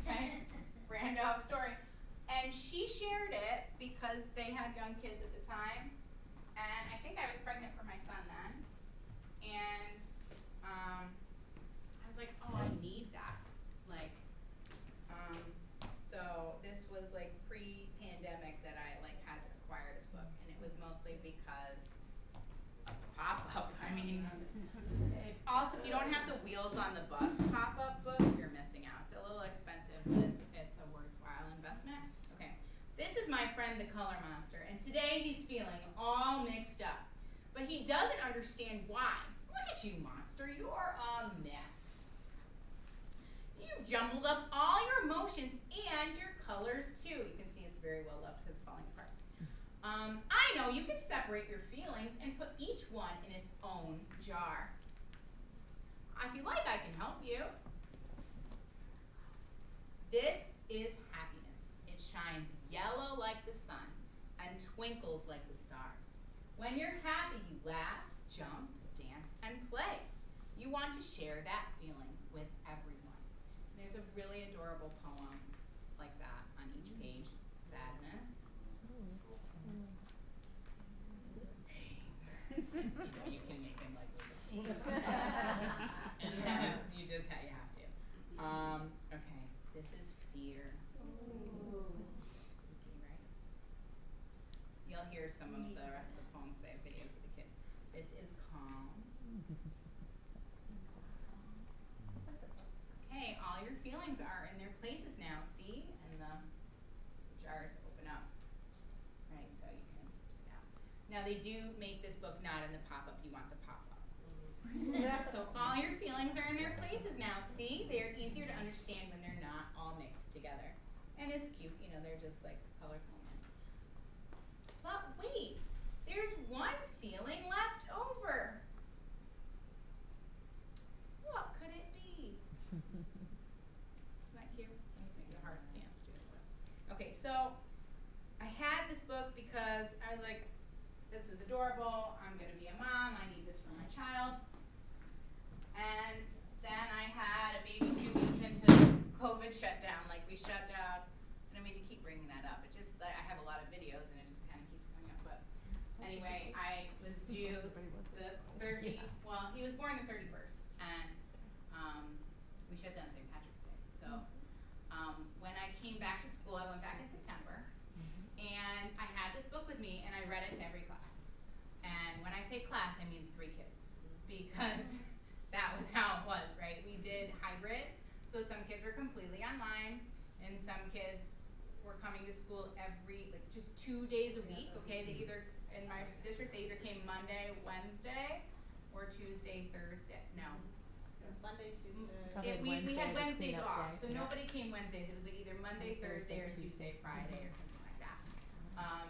Okay, random story. And she shared it because they had young kids at the time, and I think I was pregnant for my son then. And I was like, oh, I need that. Like, so this was like pre-pandemic that I like had to acquire this book, and it was mostly because of the pop-up. I mean, also if you don't have the wheels on the bus pop-up book, you're missing out. It's a little expensive, but it's a worthwhile investment. Okay, this is my friend the Color Monster, and today he's feeling all mixed up, but he doesn't understand why. Look at you, monster, you're a mess. You've jumbled up all your emotions and your colors too. You can see it's very well loved because it's falling apart. I know you can separate your feelings and put each one in its own jar. If you like, I can help you. This is happiness. It shines yellow like the sun and twinkles like the stars. When you're happy, you laugh, jump, dance, and play. You want to share that feeling with everyone. And there's a really adorable poem like that on each page. Sadness. Anger. You can make him like lose teeth. And then you have to. Okay, this is fear. Spooky, right? You'll hear some of the rest of the poems. I have videos of the kids. This is calm. Okay, all your feelings are in their places now, see? And the jars open up. Right, so you can do that. Now they do make this book not in the pop-up. You want the pop-up. So all your feelings are in their places now. See, they're easier to understand when they're not all mixed together. And it's cute, you know, they're just like colorful. But wait, there's one feeling left over. What could it be? Isn't that cute? Let me make the heart stance too. Okay, so I had this book because I was like, this is adorable. I'm gonna be a mom. I need this for my child. And then I had a baby 2 weeks into COVID shutdown. Like we shut down. I don't mean to keep bringing that up. It just I have a lot of videos and it just kind of keeps coming up. But anyway, I was due the 30. Well, he was born the 31st, and we shut down St. Patrick's Day. So when I came back to school, I went back in September, and I had this book with me, and I read it to every class. And when I say class, I mean 3 kids, because that was how it was, right? We did hybrid, so some kids were completely online, and some kids were coming to school every, like just 2 days a week, okay? They either, in my district, they either came Monday, Wednesday, or Tuesday, Thursday. No. Monday, Tuesday. We had Wednesdays off, day. so nobody came Wednesdays. It was like either Monday, Thursday, or Tuesday, Friday, or something like that.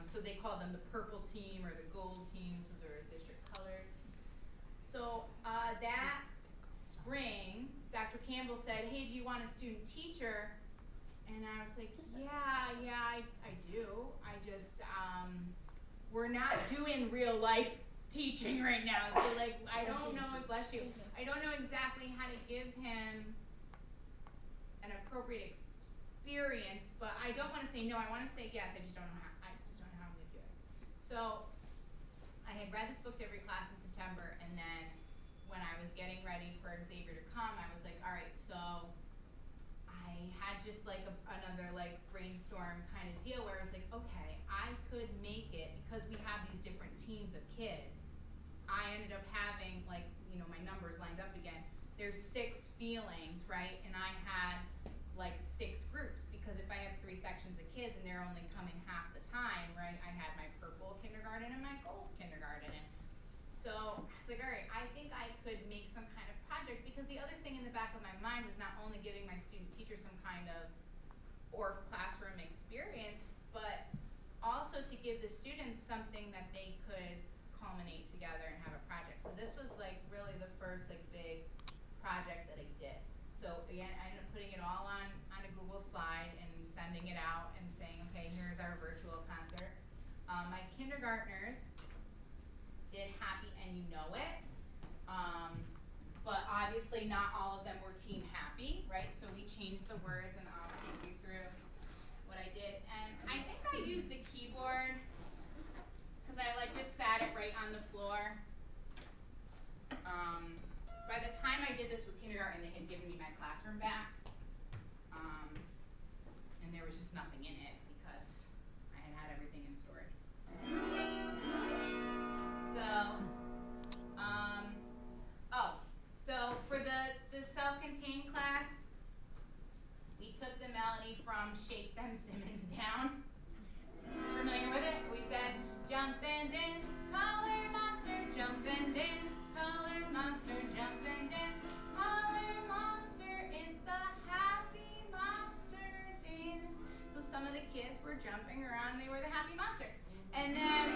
So they called them the purple team or the gold teams. Those are district colors. So that spring, Dr. Campbell said, hey, do you want a student teacher? And I was like, yeah, I do. I just, we're not doing real life teaching right now. So like, I don't know, bless you. I don't know exactly how to give him an appropriate experience, but I don't want to say no. I want to say yes. I just don't know how. I just don't know how I'm going to do it. So I had read this book to every class in September, and then when I was getting ready for Xavier to come, I was like, all right, so I had just like another like brainstorm kind of deal where I was like, okay, I could make it, because we have these different teams of kids. I ended up having, like, you know, my numbers lined up again. There's 6 feelings, right? And I had like 6 groups, because if I have 3 sections of kids and they're only coming half the time, right? I had my purple kindergarten and my gold kindergarten. And so I was like, all right, I think I could make some kind of project, because the other thing in the back of my mind was not only giving my student teacher some kind of Orff classroom experience, but also to give the students something that they could culminate together and have a project. So this was like really the first like big project that I did. So again, I ended up putting it all on a Google slide and sending it out and saying, okay, here's our virtual concert. My kindergartners did Happy and You Know It, but obviously not all of them were Team Happy, right? So we changed the words, and I'll take you through what I did. And I think I used the keyboard, because I like just sat it right on the floor. By the time I did this with kindergarten, they had given me my classroom back, and there was just nothing in it because I had everything in storage. So for the self-contained class, we took the melody from Shake Them Simmons Down. Familiar with it? We said, jump and dance, color monster, jump and dance, color monster, jump and dance, color monster, it's the happy monster dance. So some of the kids were jumping around, they were the happy monster. And then,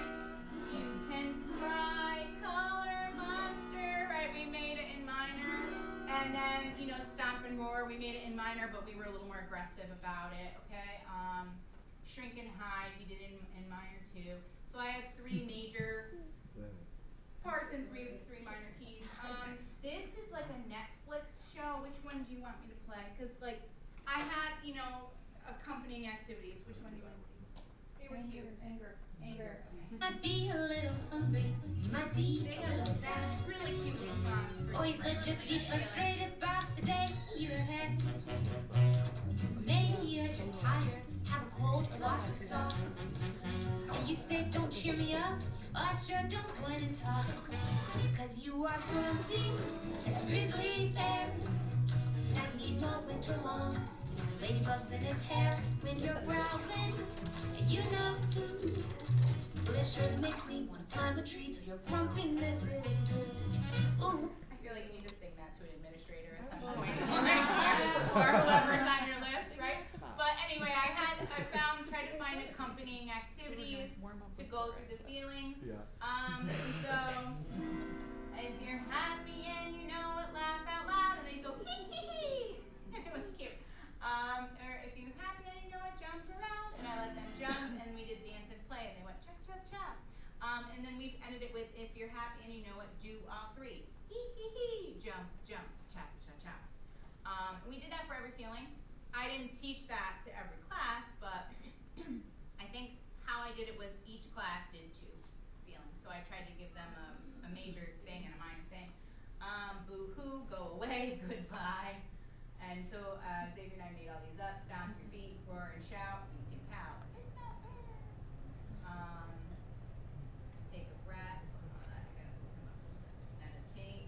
you can cry, color monster, right? We made it in minor. And then, you know, stomp and roar, we made it in minor, but we were a little more aggressive about it, okay? Shrink and hide, we did it in minor too. So I had 3 major parts and 3 minor keys. This is like a Netflix show. Which one do you want me to play? Because like, I had, you know, accompanying activities. Which one do you want to see? They were cute. Anger. Might be a little hungry, might be a little sad. Really cute little songs. Or you could just be frustrated about the day you had. Maybe you're just tired, have a cold, or lost a song. And you say, don't cheer me up, I sure don't want to talk. Cause you are grumpy as a grizzly bear. Hasn't eaten all winter long. Ladybugs in his hair when you're growling. And you know, well, it sure makes me want to climb a tree till your grumpiness is blue. Ooh. I feel like you need to sing that to an administrator at some I point. would. Or whoever's on your list, Sing right? that to Bob. But anyway, tried to find accompanying activities to go through the feelings. Yeah. So if you're happy and you know it, laugh out loud, and they'd go hee hee hee. It was cute. Or if you're happy and you know it, jump around, and I let them jump, and we did dance and play, and they went cha cha cha. And then we've ended it with if you're happy and you know it, do all three. Hee hee hee, jump jump, cha cha cha. We did that for every feeling. I didn't teach that to every class, but I think how I did it was each class did 2 feelings. So I tried to give them a major thing and a minor thing. Boo-hoo, go away, goodbye. And so Xavier and I made all these up. Stomp your feet, roar and shout. You can pout. It's not fair. Take a breath. Hold on, I gotta move him up a little bit. Meditate.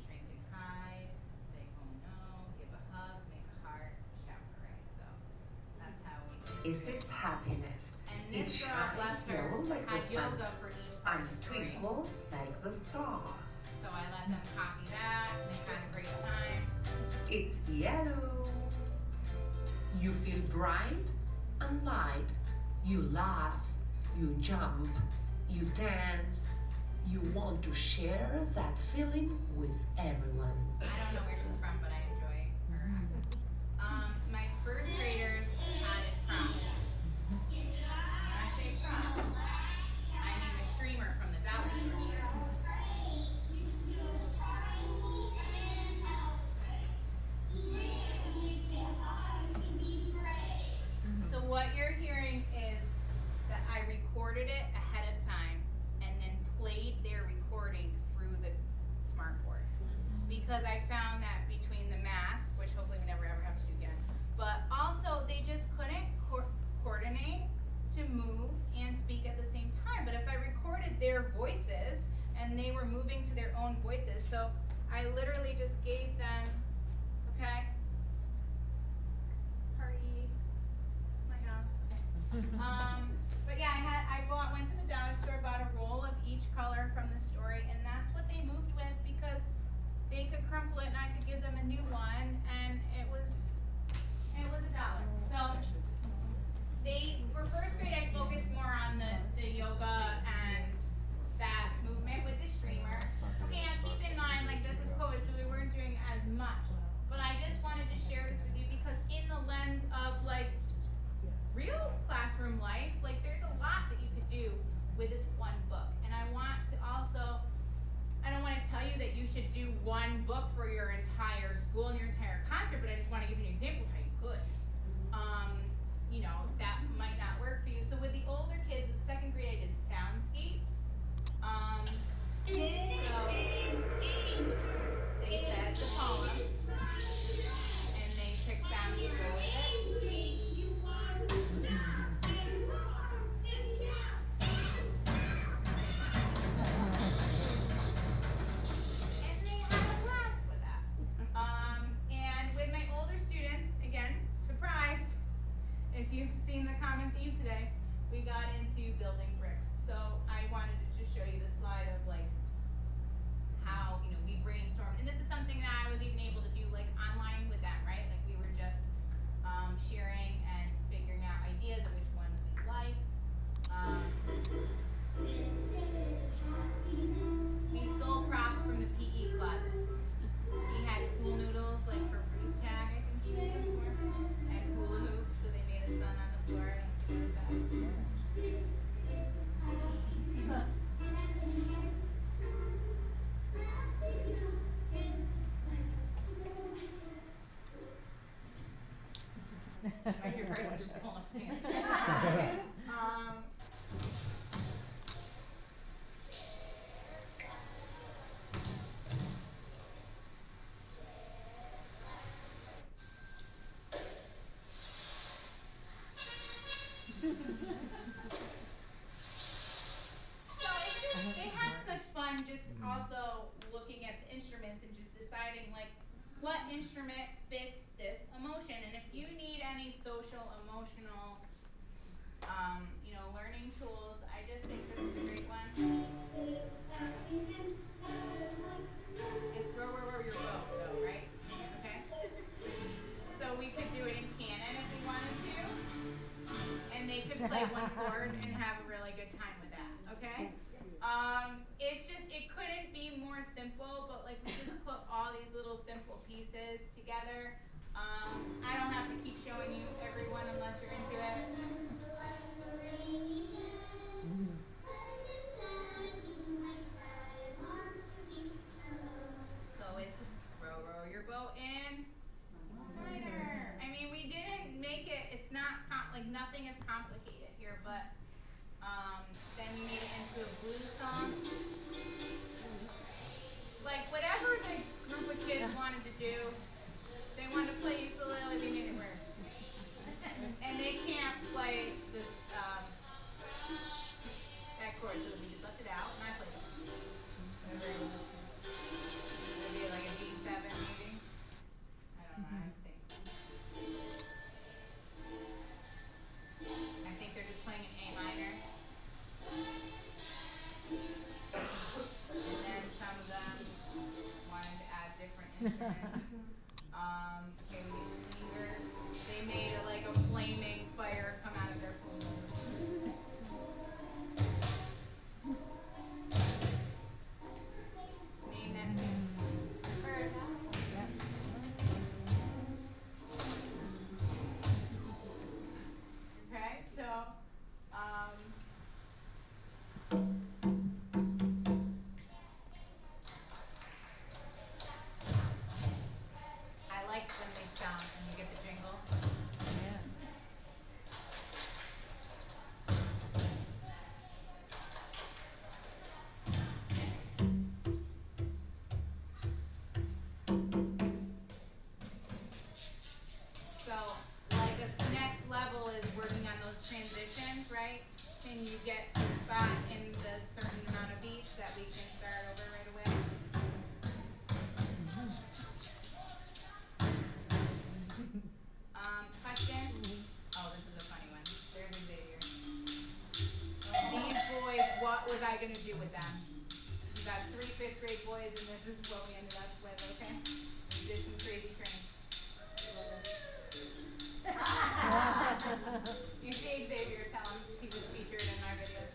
Shrink and hide. Say oh no. Give a hug. Make a heart. Shout hooray. So that's how we did it. This is happiness. And It this girl, shines bless her, yellow like the had sun yoga for each part and of the story. twinkles like the stars. So I let them copy that, and they had a great time. It's yellow. You feel bright and light. You laugh, you jump, you dance. You want to share that feeling with everyone. I don't know where she's from, but I enjoy her accent. My first graders had it from. When I say from, I mean the streamer from the dollar store. So what you're hearing is that I recorded it ahead of time and then played their recording through the smartboard. Because I found that between the mask, which hopefully we never ever have to do again, but also they just couldn't coordinate to move and speak at the same time. But if I recorded their voices and they were moving to their own voices, so I literally just gave them, okay, party, my house, okay. But yeah, went to the dollar store, bought a roll of each color from the story, and that's what they moved with because they could crumple it and I could give them a new one, and it was $1. So for first grade I focused more on the yoga and that movement with the streamer. Okay, now keep in mind, like, this is COVID, so we weren't doing as much. But I just wanted to share this with you because in the lens of like real classroom life, like there's a lot that you could do with this one book. And I want to also, I don't want to tell you that you should do one book for your entire school and your entire concert, but I just want to give you an example of how you could. You know, that might not work for you. So with the older kids, with second grade, I did soundscapes. So they said the poem, and they picked sounds to go with it. And they had a blast with that. And with my older students, again, surprise, if you've seen the common theme today, we got into building bricks. So I wanted to just show you the slide of like how, you know, we brainstormed. And this is something that I was even able to do like online with them, right? Like we were just sharing and figuring out ideas of which ones we liked. We stole props from the PE closet. He had pool noodles, like for freeze tag, I think he used them for, and hula hoops, so they made a sun on the floor and gave us that. I hear very much the fullness thing. So it's just, they had such fun just also looking at the instruments and just deciding like what instrument fits this emotion. And if you need any social, emotional, you know, learning tools, I just think this is a great one. It's row, row, row your boat, though, right? Okay. So we could do it in canon if we wanted to, and they could play one chord and have a really good time with that. Okay. It's just it couldn't be more simple, but like we just put all these little simple pieces together. I don't have to keep showing you everyone unless you're into it. So it's row, row your boat in minor. I mean, we didn't make it. It's not like nothing is complicated here, but then you made it into a blues song. Like whatever the group of kids wanted to do, they wanted to play ukulele. We made it work. And they can't play this that chord, so we just left it out, and I played it. Whatever it was. Maybe like a D7 maybe. I don't know. I think. I think they're just playing an A minor. And then some of them wanted to add different instruments. Okay, we need finger. They made it like a flaming fire come out of their flute. Name that tune. Bird. Okay, so I like when they stomp and you get the jingle. Yeah. So, like a next level is working on those transitions, right? Can you get to a spot in the certain amount of beats that we can start over right away? Questions? Oh, this is a funny one. There's Xavier. These boys, what was I gonna do with them? We got 3 5th grade boys, and this is what we ended up with. Okay, we did some crazy training. You see Xavier, tell him he was featured in our videos.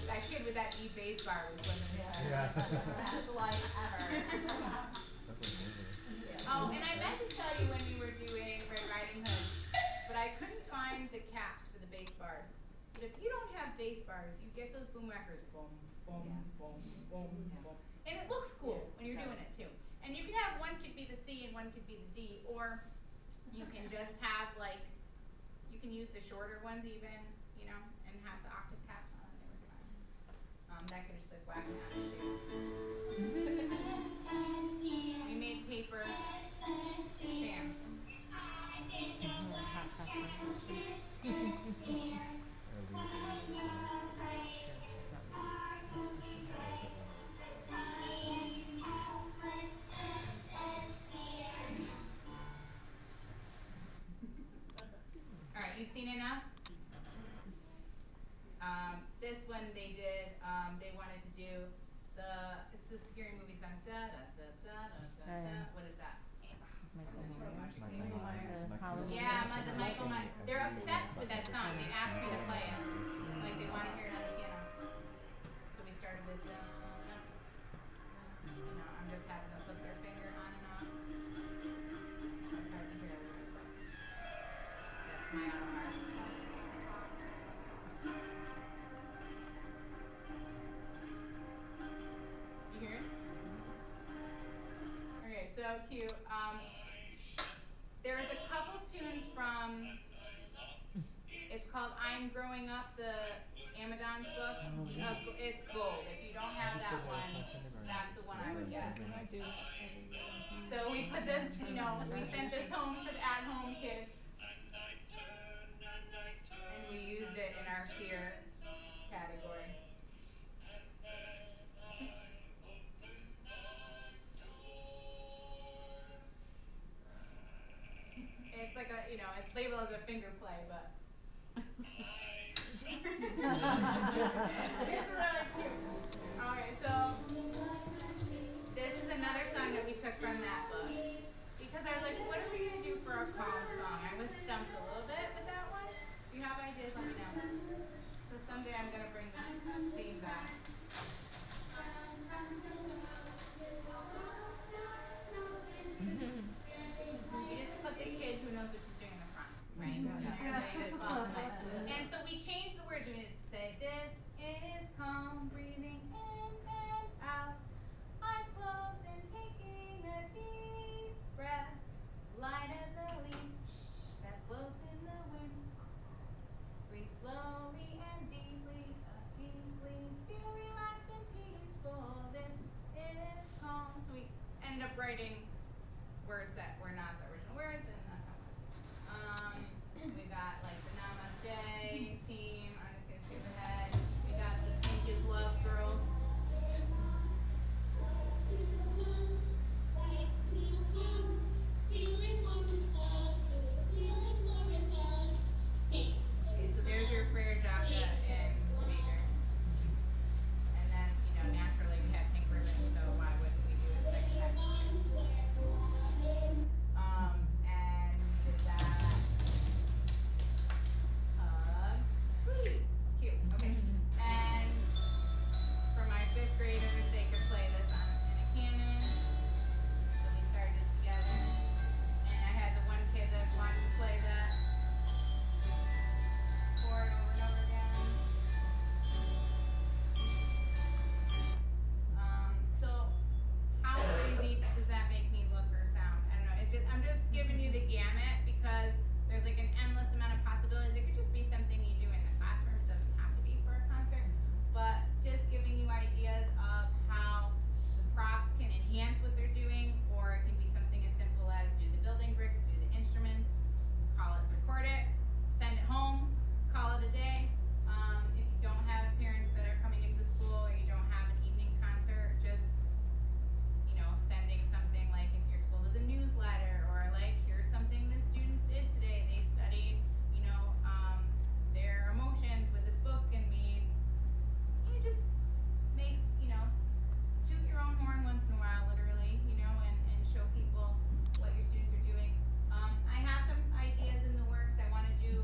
That kid with that E bass bar was living his best life ever. That's amazing. Oh, and I meant to tell you when we were doing Red Riding Hood, but I couldn't find the caps for the bass bars. But if you don't have bass bars, you get those boom whackers, boom, boom, boom, boom, boom, and it looks cool when you're doing it too. And you can have one could be the C and one could be the D, or you can just have like, you can use the shorter ones even, you know, and have the octave caps on them. They were fine. That could just like whack me on his shoe. We made paper fans. Alright, you've seen enough? This one they did, they wanted to do it's the scary movie song, da da da da da da da. What is that? Yeah, Michael Myers. They're obsessed with that song. They asked me to play it. Like they want to hear it on the piano. So we started with you know, I'm just having them put their finger on and off. It's hard to hear a little bit, but that's my auto harp. You hear it? Okay, so cute. There's a couple tunes from, it's called I'm Growing Up, the Amadon's book. It's gold. If you don't have that one, that's the one I would get. I do. So we put this, you know, we sent this home for the at-home kids. And we used it in our peer category. It's like a, you know, it's labeled as a finger play, but It's really cute. Okay, so this is another song that we took from that book. Because I was like, what are we gonna do for a calm song? I was stumped a little bit with that one. If you have ideas, let me know. So someday I'm gonna bring this theme back. You just put the kid who knows what she's doing in the front, right? Everybody just falls in line. And so we changed the words. We say, this is calm, breathing in and out, eyes closed and taking a deep breath, light as a leaf that floats in the wind. Breathe slowly and deeply, feel relaxed and peaceful. This is calm. So we ended up writing words that were not the original words, and that's how it went. We got like the Namaste team. I'm just gonna skip ahead. We got the Pink is Love girls. Okay, so there's your prayer japa in major. And then, naturally we had pink ribbons, so why wouldn't we do it second time? And we did that. Hugs. Sweet. Cute. Okay. And for my 5th graders, they could play this in a canon. So we started it together. And I had the one kid that wanted to play that chord over and over again. So how crazy does that make me look or sound? I don't know. I'm just giving you the gamut because there's like an endless amount of possibilities. It could just be something you do in the classroom. It doesn't have to be for a concert. But just giving you ideas of how the props can enhance what they're doing, or it can be something as simple as do the building bricks, do the instruments, record it, send it home, call it a day. If you don't have parents that are coming into the school, or you don't have an evening concert, just sending something like if your school does a newsletter, or like here's something the students did today. They studied, their emotions with this book, and it just makes, toot your own horn once in a while, literally, and show people what your students are doing. I have some ideas in the works. I want to do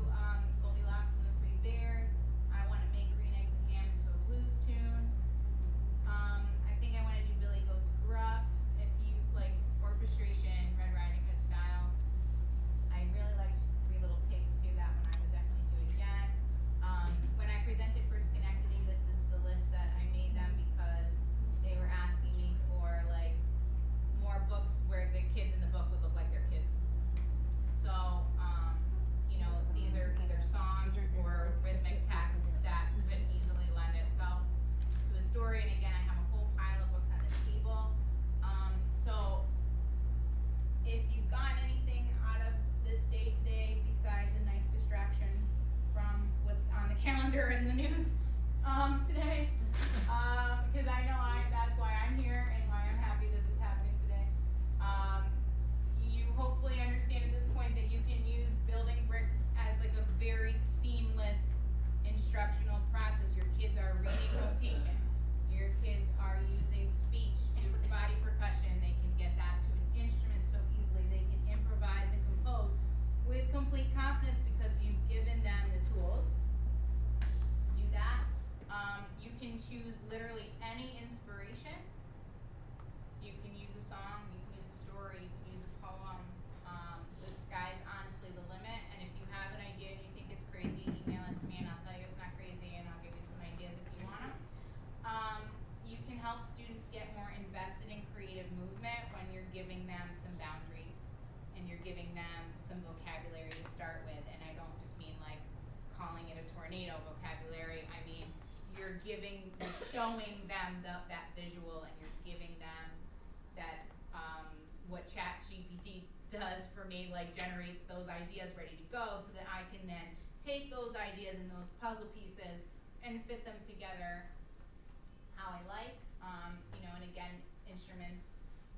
Goldilocks and the 3 Bears. I want to make Green Eggs and Ham into a blues tune. I think I want to do Billy Goat's Gruff, if you like orchestration, Red Riding Hood style. I really liked 3 Little Pigs too. That one I would definitely do again. When I presented for Schenectady, this is the list that I made them because they were asking me for like more books where the kids in the book would look like their kids. So, these are either songs or rhythmic text that could easily lend itself to a story. And again, I have a whole pile of books on the table. So if you got anything out of this day today besides a nice distraction from what's on the calendar and the news today, because I know that's why I'm here and why I'm happy this is happening today. You hopefully understand at this point that you can use building bricks as like a very seamless instructional process. Your kids are reading notation. Your kids are using speech to body percussion. They can get that to an instrument so easily. They can improvise and compose with complete confidence because you've given them the tools to do that. You can choose literally any inspiration. You can use a song, you can use a story, you can use a poem. The sky's honestly the limit, and if you have an idea and you think it's crazy, email it to me and I'll tell you it's not crazy, and I'll give you some ideas if you want them. You can help students get more invested in creative movement when you're giving them some boundaries and you're giving them some vocabulary to start with. And I don't just mean like calling it a tornado vocabulary. I mean you're showing them that visual, and you're giving them that what ChatGPT does for me, like generates those ideas ready to go, so that I can then take those ideas and those puzzle pieces and fit them together how I like. And again, instruments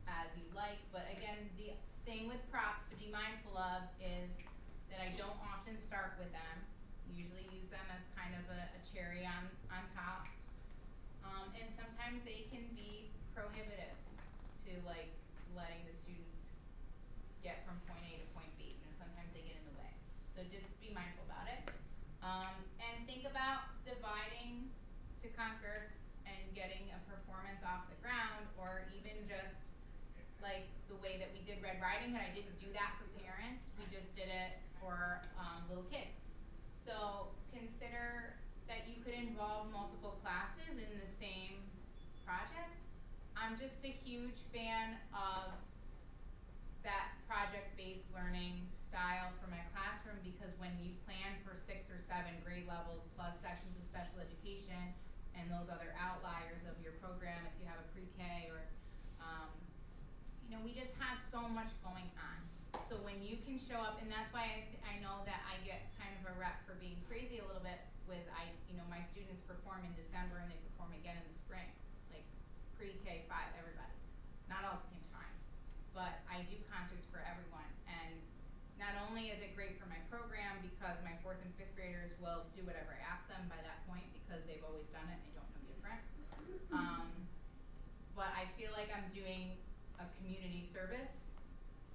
as you like. But again, the thing with props to be mindful of is that I don't often start with them. usually use them as kind of a cherry on top. And sometimes they can be prohibitive to like letting the students get from point A to point B. You know, sometimes they get in the way. So just be mindful about it. And think about dividing to conquer and getting a performance off the ground, or even just like the way that we did Red Riding Hood. I didn't do that for parents. We just did it for little kids. So consider that you could involve multiple classes in the same project. I'm just a huge fan of that project-based learning style for my classroom, because when you plan for 6 or 7 grade levels plus sections of special education and those other outliers of your program, if you have a pre-K or, you know, we just have so much going on. So when you can show up, and that's why I know that I get kind of a rep for being crazy a little bit with, you know, my students perform in December and they perform again in the spring, like pre-K 5, everybody. Not all at the same time, but I do concerts for everyone. And not only is it great for my program because my 4th and 5th graders will do whatever I ask them by that point because they've always done it and they don't know different. But I feel like I'm doing a community service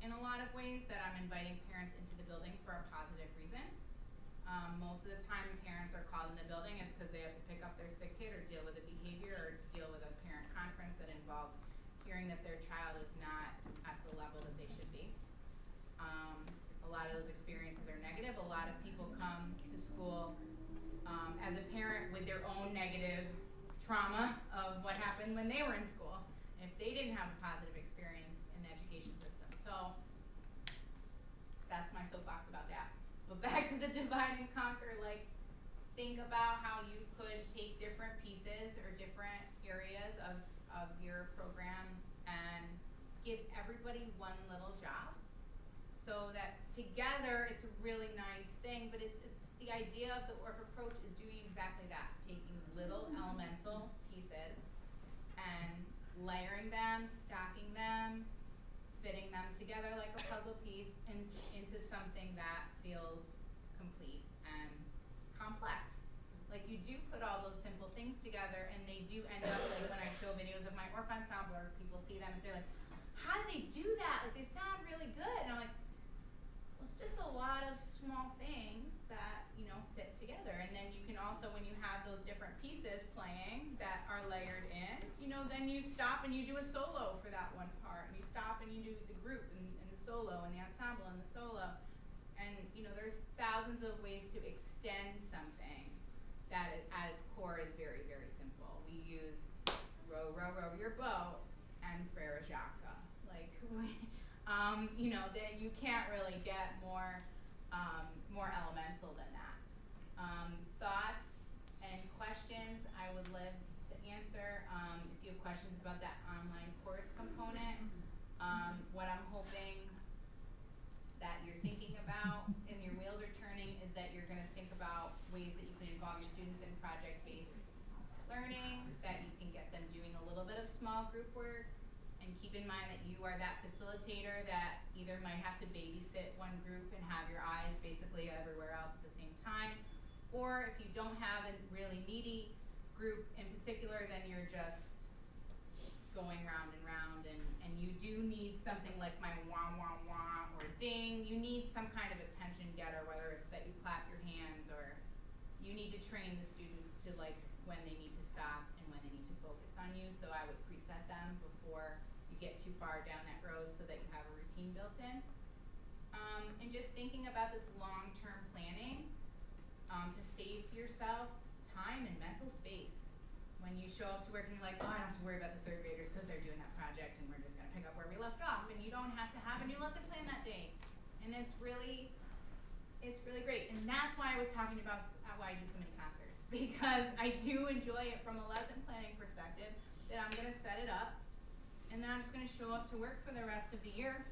in a lot of ways, that I'm inviting parents into the building for a positive reason. Most of the time parents are called in the building, it's because they have to pick up their sick kid or deal with a behavior or deal with a parent conference that involves hearing that their child is not at the level that they should be. A lot of those experiences are negative. A lot of people come to school as a parent with their own negative trauma of what happened when they were in school, and if they didn't have a positive experience in the education system. So that's my soapbox about that. But back to the divide and conquer, like, think about how you could take different pieces or different areas of your program and give everybody one little job, so that together it's a really nice thing. But it's the idea of the Orff approach is doing exactly that, taking little elemental pieces and layering them, stacking them, fitting them together like a puzzle piece into something that feels complete and complex. Like, you do put all those simple things together and they do end up, like when I show videos of my Orff ensemble, or people see them and they're like, how do they do that? Like, they sound really good. And I'm like, well, it's just a lot of small things that, you know, fit together. And then you can also, when you have those different pieces playing that are layered in, you know, then you stop and you do a solo for that one part, and you stop and you do the group and the solo and the ensemble and the solo. And, you know, there's thousands of ways to extend something that at its core is very, very simple. We used row, row, row your boat and Frere Jacques. Like, you know, that you can't really get more elemental than that. Thoughts and questions I would love to answer. If you have questions about that online course component, what I'm hoping that you're thinking about and your wheels are turning is that you're going to think about ways that you can involve your students in project-based learning, that you can get them doing a little bit of small group work, and keep in mind that you are that facilitator that either might have to babysit one group and have your eyes basically everywhere else at the same time, or if you don't have a really needy group in particular, then you're just going round and round, and you do need something like my wah wah wah or ding. You need some kind of attention getter, whether it's that you clap your hands, or you need to train the students to, like, when they need to stop and when they need to focus on you. So I would preset them before you get too far down that road so that you have a routine built in. And just thinking about this long-term planning to save yourself time and mental space. When you show up to work and you're like, oh, I don't have to worry about the 3rd graders because they're doing that project and we're just going to pick up where we left off, and you don't have to have a new lesson plan that day. And it's really great. And that's why I was talking about why I do so many concerts, because I do enjoy it from a lesson planning perspective, that I'm going to set it up and then I'm just going to show up to work for the rest of the year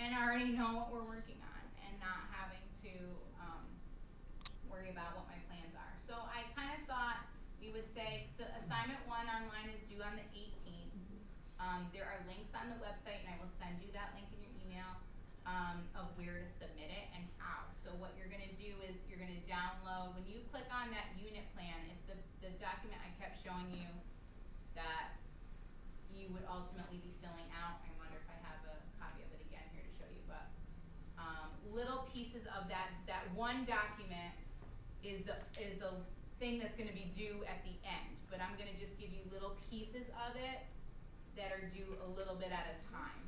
and I already know what we're working on and not having to worry about what my plans are. So I kind of thought we would say, so assignment 1 online is due on the 18th. There are links on the website, and I will send you that link in your email. of where to submit it and how. So what you're gonna do is you're gonna download, when you click on that unit plan, it's the document I kept showing you that you would ultimately be filling out. I wonder if I have a copy of it again here to show you, but little pieces of that one document is the thing that's gonna be due at the end, but I'm gonna just give you little pieces of it that are due a little bit at a time.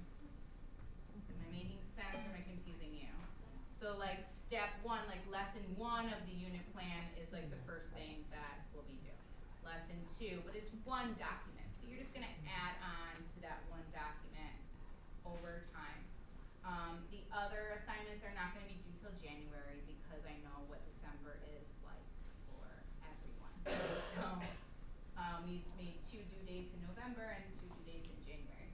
Am I making sense or am I confusing you? So like step 1, like lesson 1 of the unit plan is like the first thing that will be due. Lesson 2, but it's one document, so you're just gonna add on to that one document over time. The other assignments are not gonna be due till January because I know what December is like for everyone. So we've made 2 due dates in November and 2 due dates in January.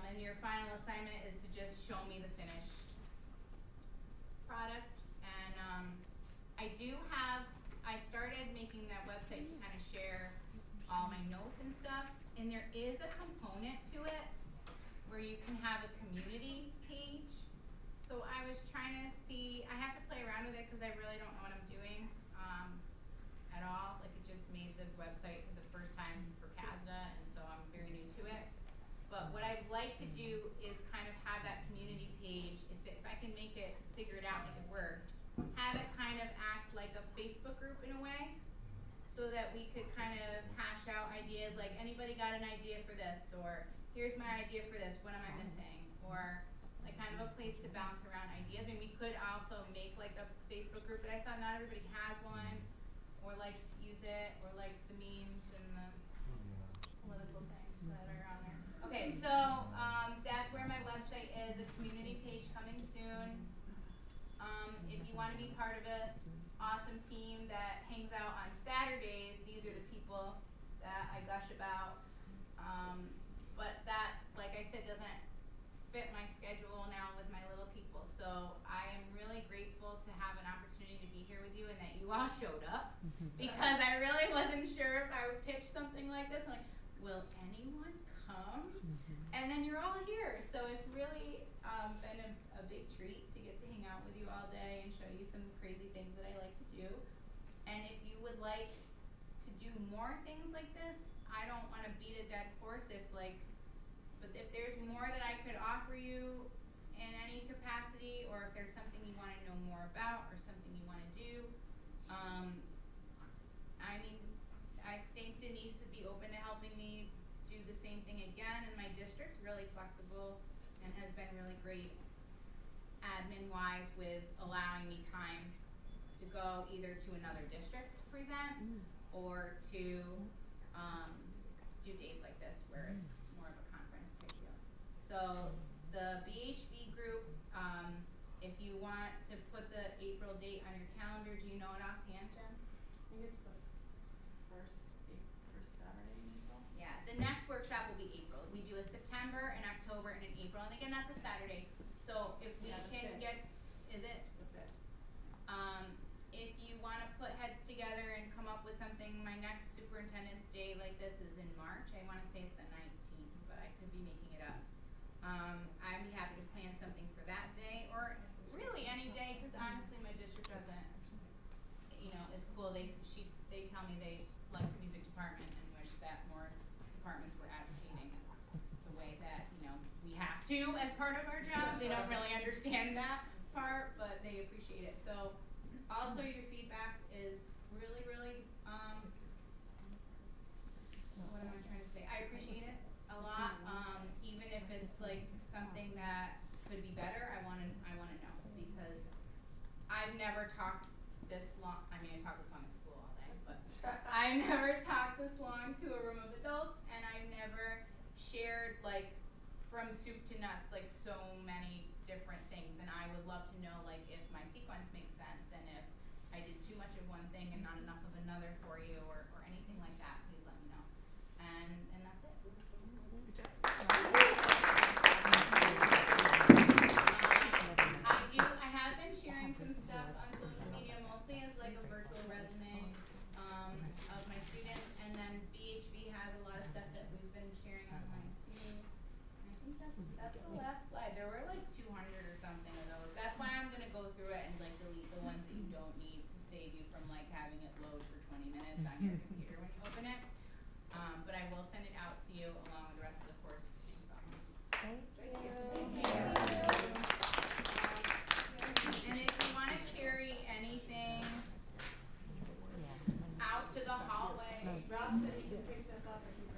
And your final assignment is to just show me the finished product. And I started making that website to kind of share all my notes and stuff, and there is a component to it where you can have a community page. So I was trying to see, I have to play around with it because I really don't know what I'm doing at all. Like it just made the website the first time for CASDA, and so I'm very new to it. But what I'd like to do is kind of have that community page, if I can make it, figure it out, make it work, have it kind of act like a Facebook group in a way, so that we could kind of hash out ideas like, anybody got an idea for this, or here's my idea for this, what am I missing, or like kind of a place to bounce around ideas. I mean, we could also make like a Facebook group, but I thought not everybody has one, or likes to use it, or likes the memes and the political things that are on there. Okay, so that's where my website is, a community page coming soon. If you want to be part of an awesome team that hangs out on Saturdays, these are the people that I gush about. But that, like I said, doesn't fit my schedule now with my little people. So I am really grateful to have an opportunity to be here with you and that you all showed up, because I really wasn't sure if I would pitch something like this. I'm like, will anyone come? And then you're all here. So it's really been a big treat to get to hang out with you all day and show you some crazy things that I like to do. And if you would like to do more things like this, I don't want to beat a dead horse but if there's more that I could offer you in any capacity, or if there's something you want to know more about or something you want to do, I mean, I think Denise would be open to helping me do the same thing again, and my district's really flexible and has been really great admin-wise with allowing me time to go either to another district to present or to do days like this where it's more of a conference type deal. So the BHB group, if you want to put the April date on your calendar, do you know it offhand, Jen? I think it's the first Saturday in April. Yeah, the next workshop will be April. We do a September, an October, and an April, and again, that's a Saturday. So if we can get, is it? The 5th. If you want to put heads together and come up with something, my next superintendent's day like this is in March. I want to say it's the 19th, but I could be making it up. I'd be happy to plan something for that day, or really any day, because honestly, my district doesn't, is cool. They tell me they like the music department and wish that more departments were advocating the way that, we have to as part of our job. They don't really understand that part, but they appreciate it. So also your feedback is really, really, what am I trying to say? I appreciate it a lot. Even if it's like something that could be better, I wanna know, because I've never talked this long. I mean, I talk this long in school all day, but I've never talked this long to a room of adults, and I've never shared like from soup to nuts, like so many different things. And I would love to know like if my sequence makes sense, and if I did too much of one thing and not enough of another for you, or anything like that, please let me know. And that's it. I have been sharing some stuff on social media, mostly as like a virtual resume of my students, and then BHB has a lot of stuff that we've been sharing online too. And I think that's That's the last slide. There were like 200 or something of those. That's why I'm gonna go through it and like delete the ones that you don't need to save you from like having it load for 20 minutes on your computer when you open it. But I will send it out to you along with the rest of the course info. Thank you. And if you want to carry anything out to the hallway, Rob said he can pick stuff up if you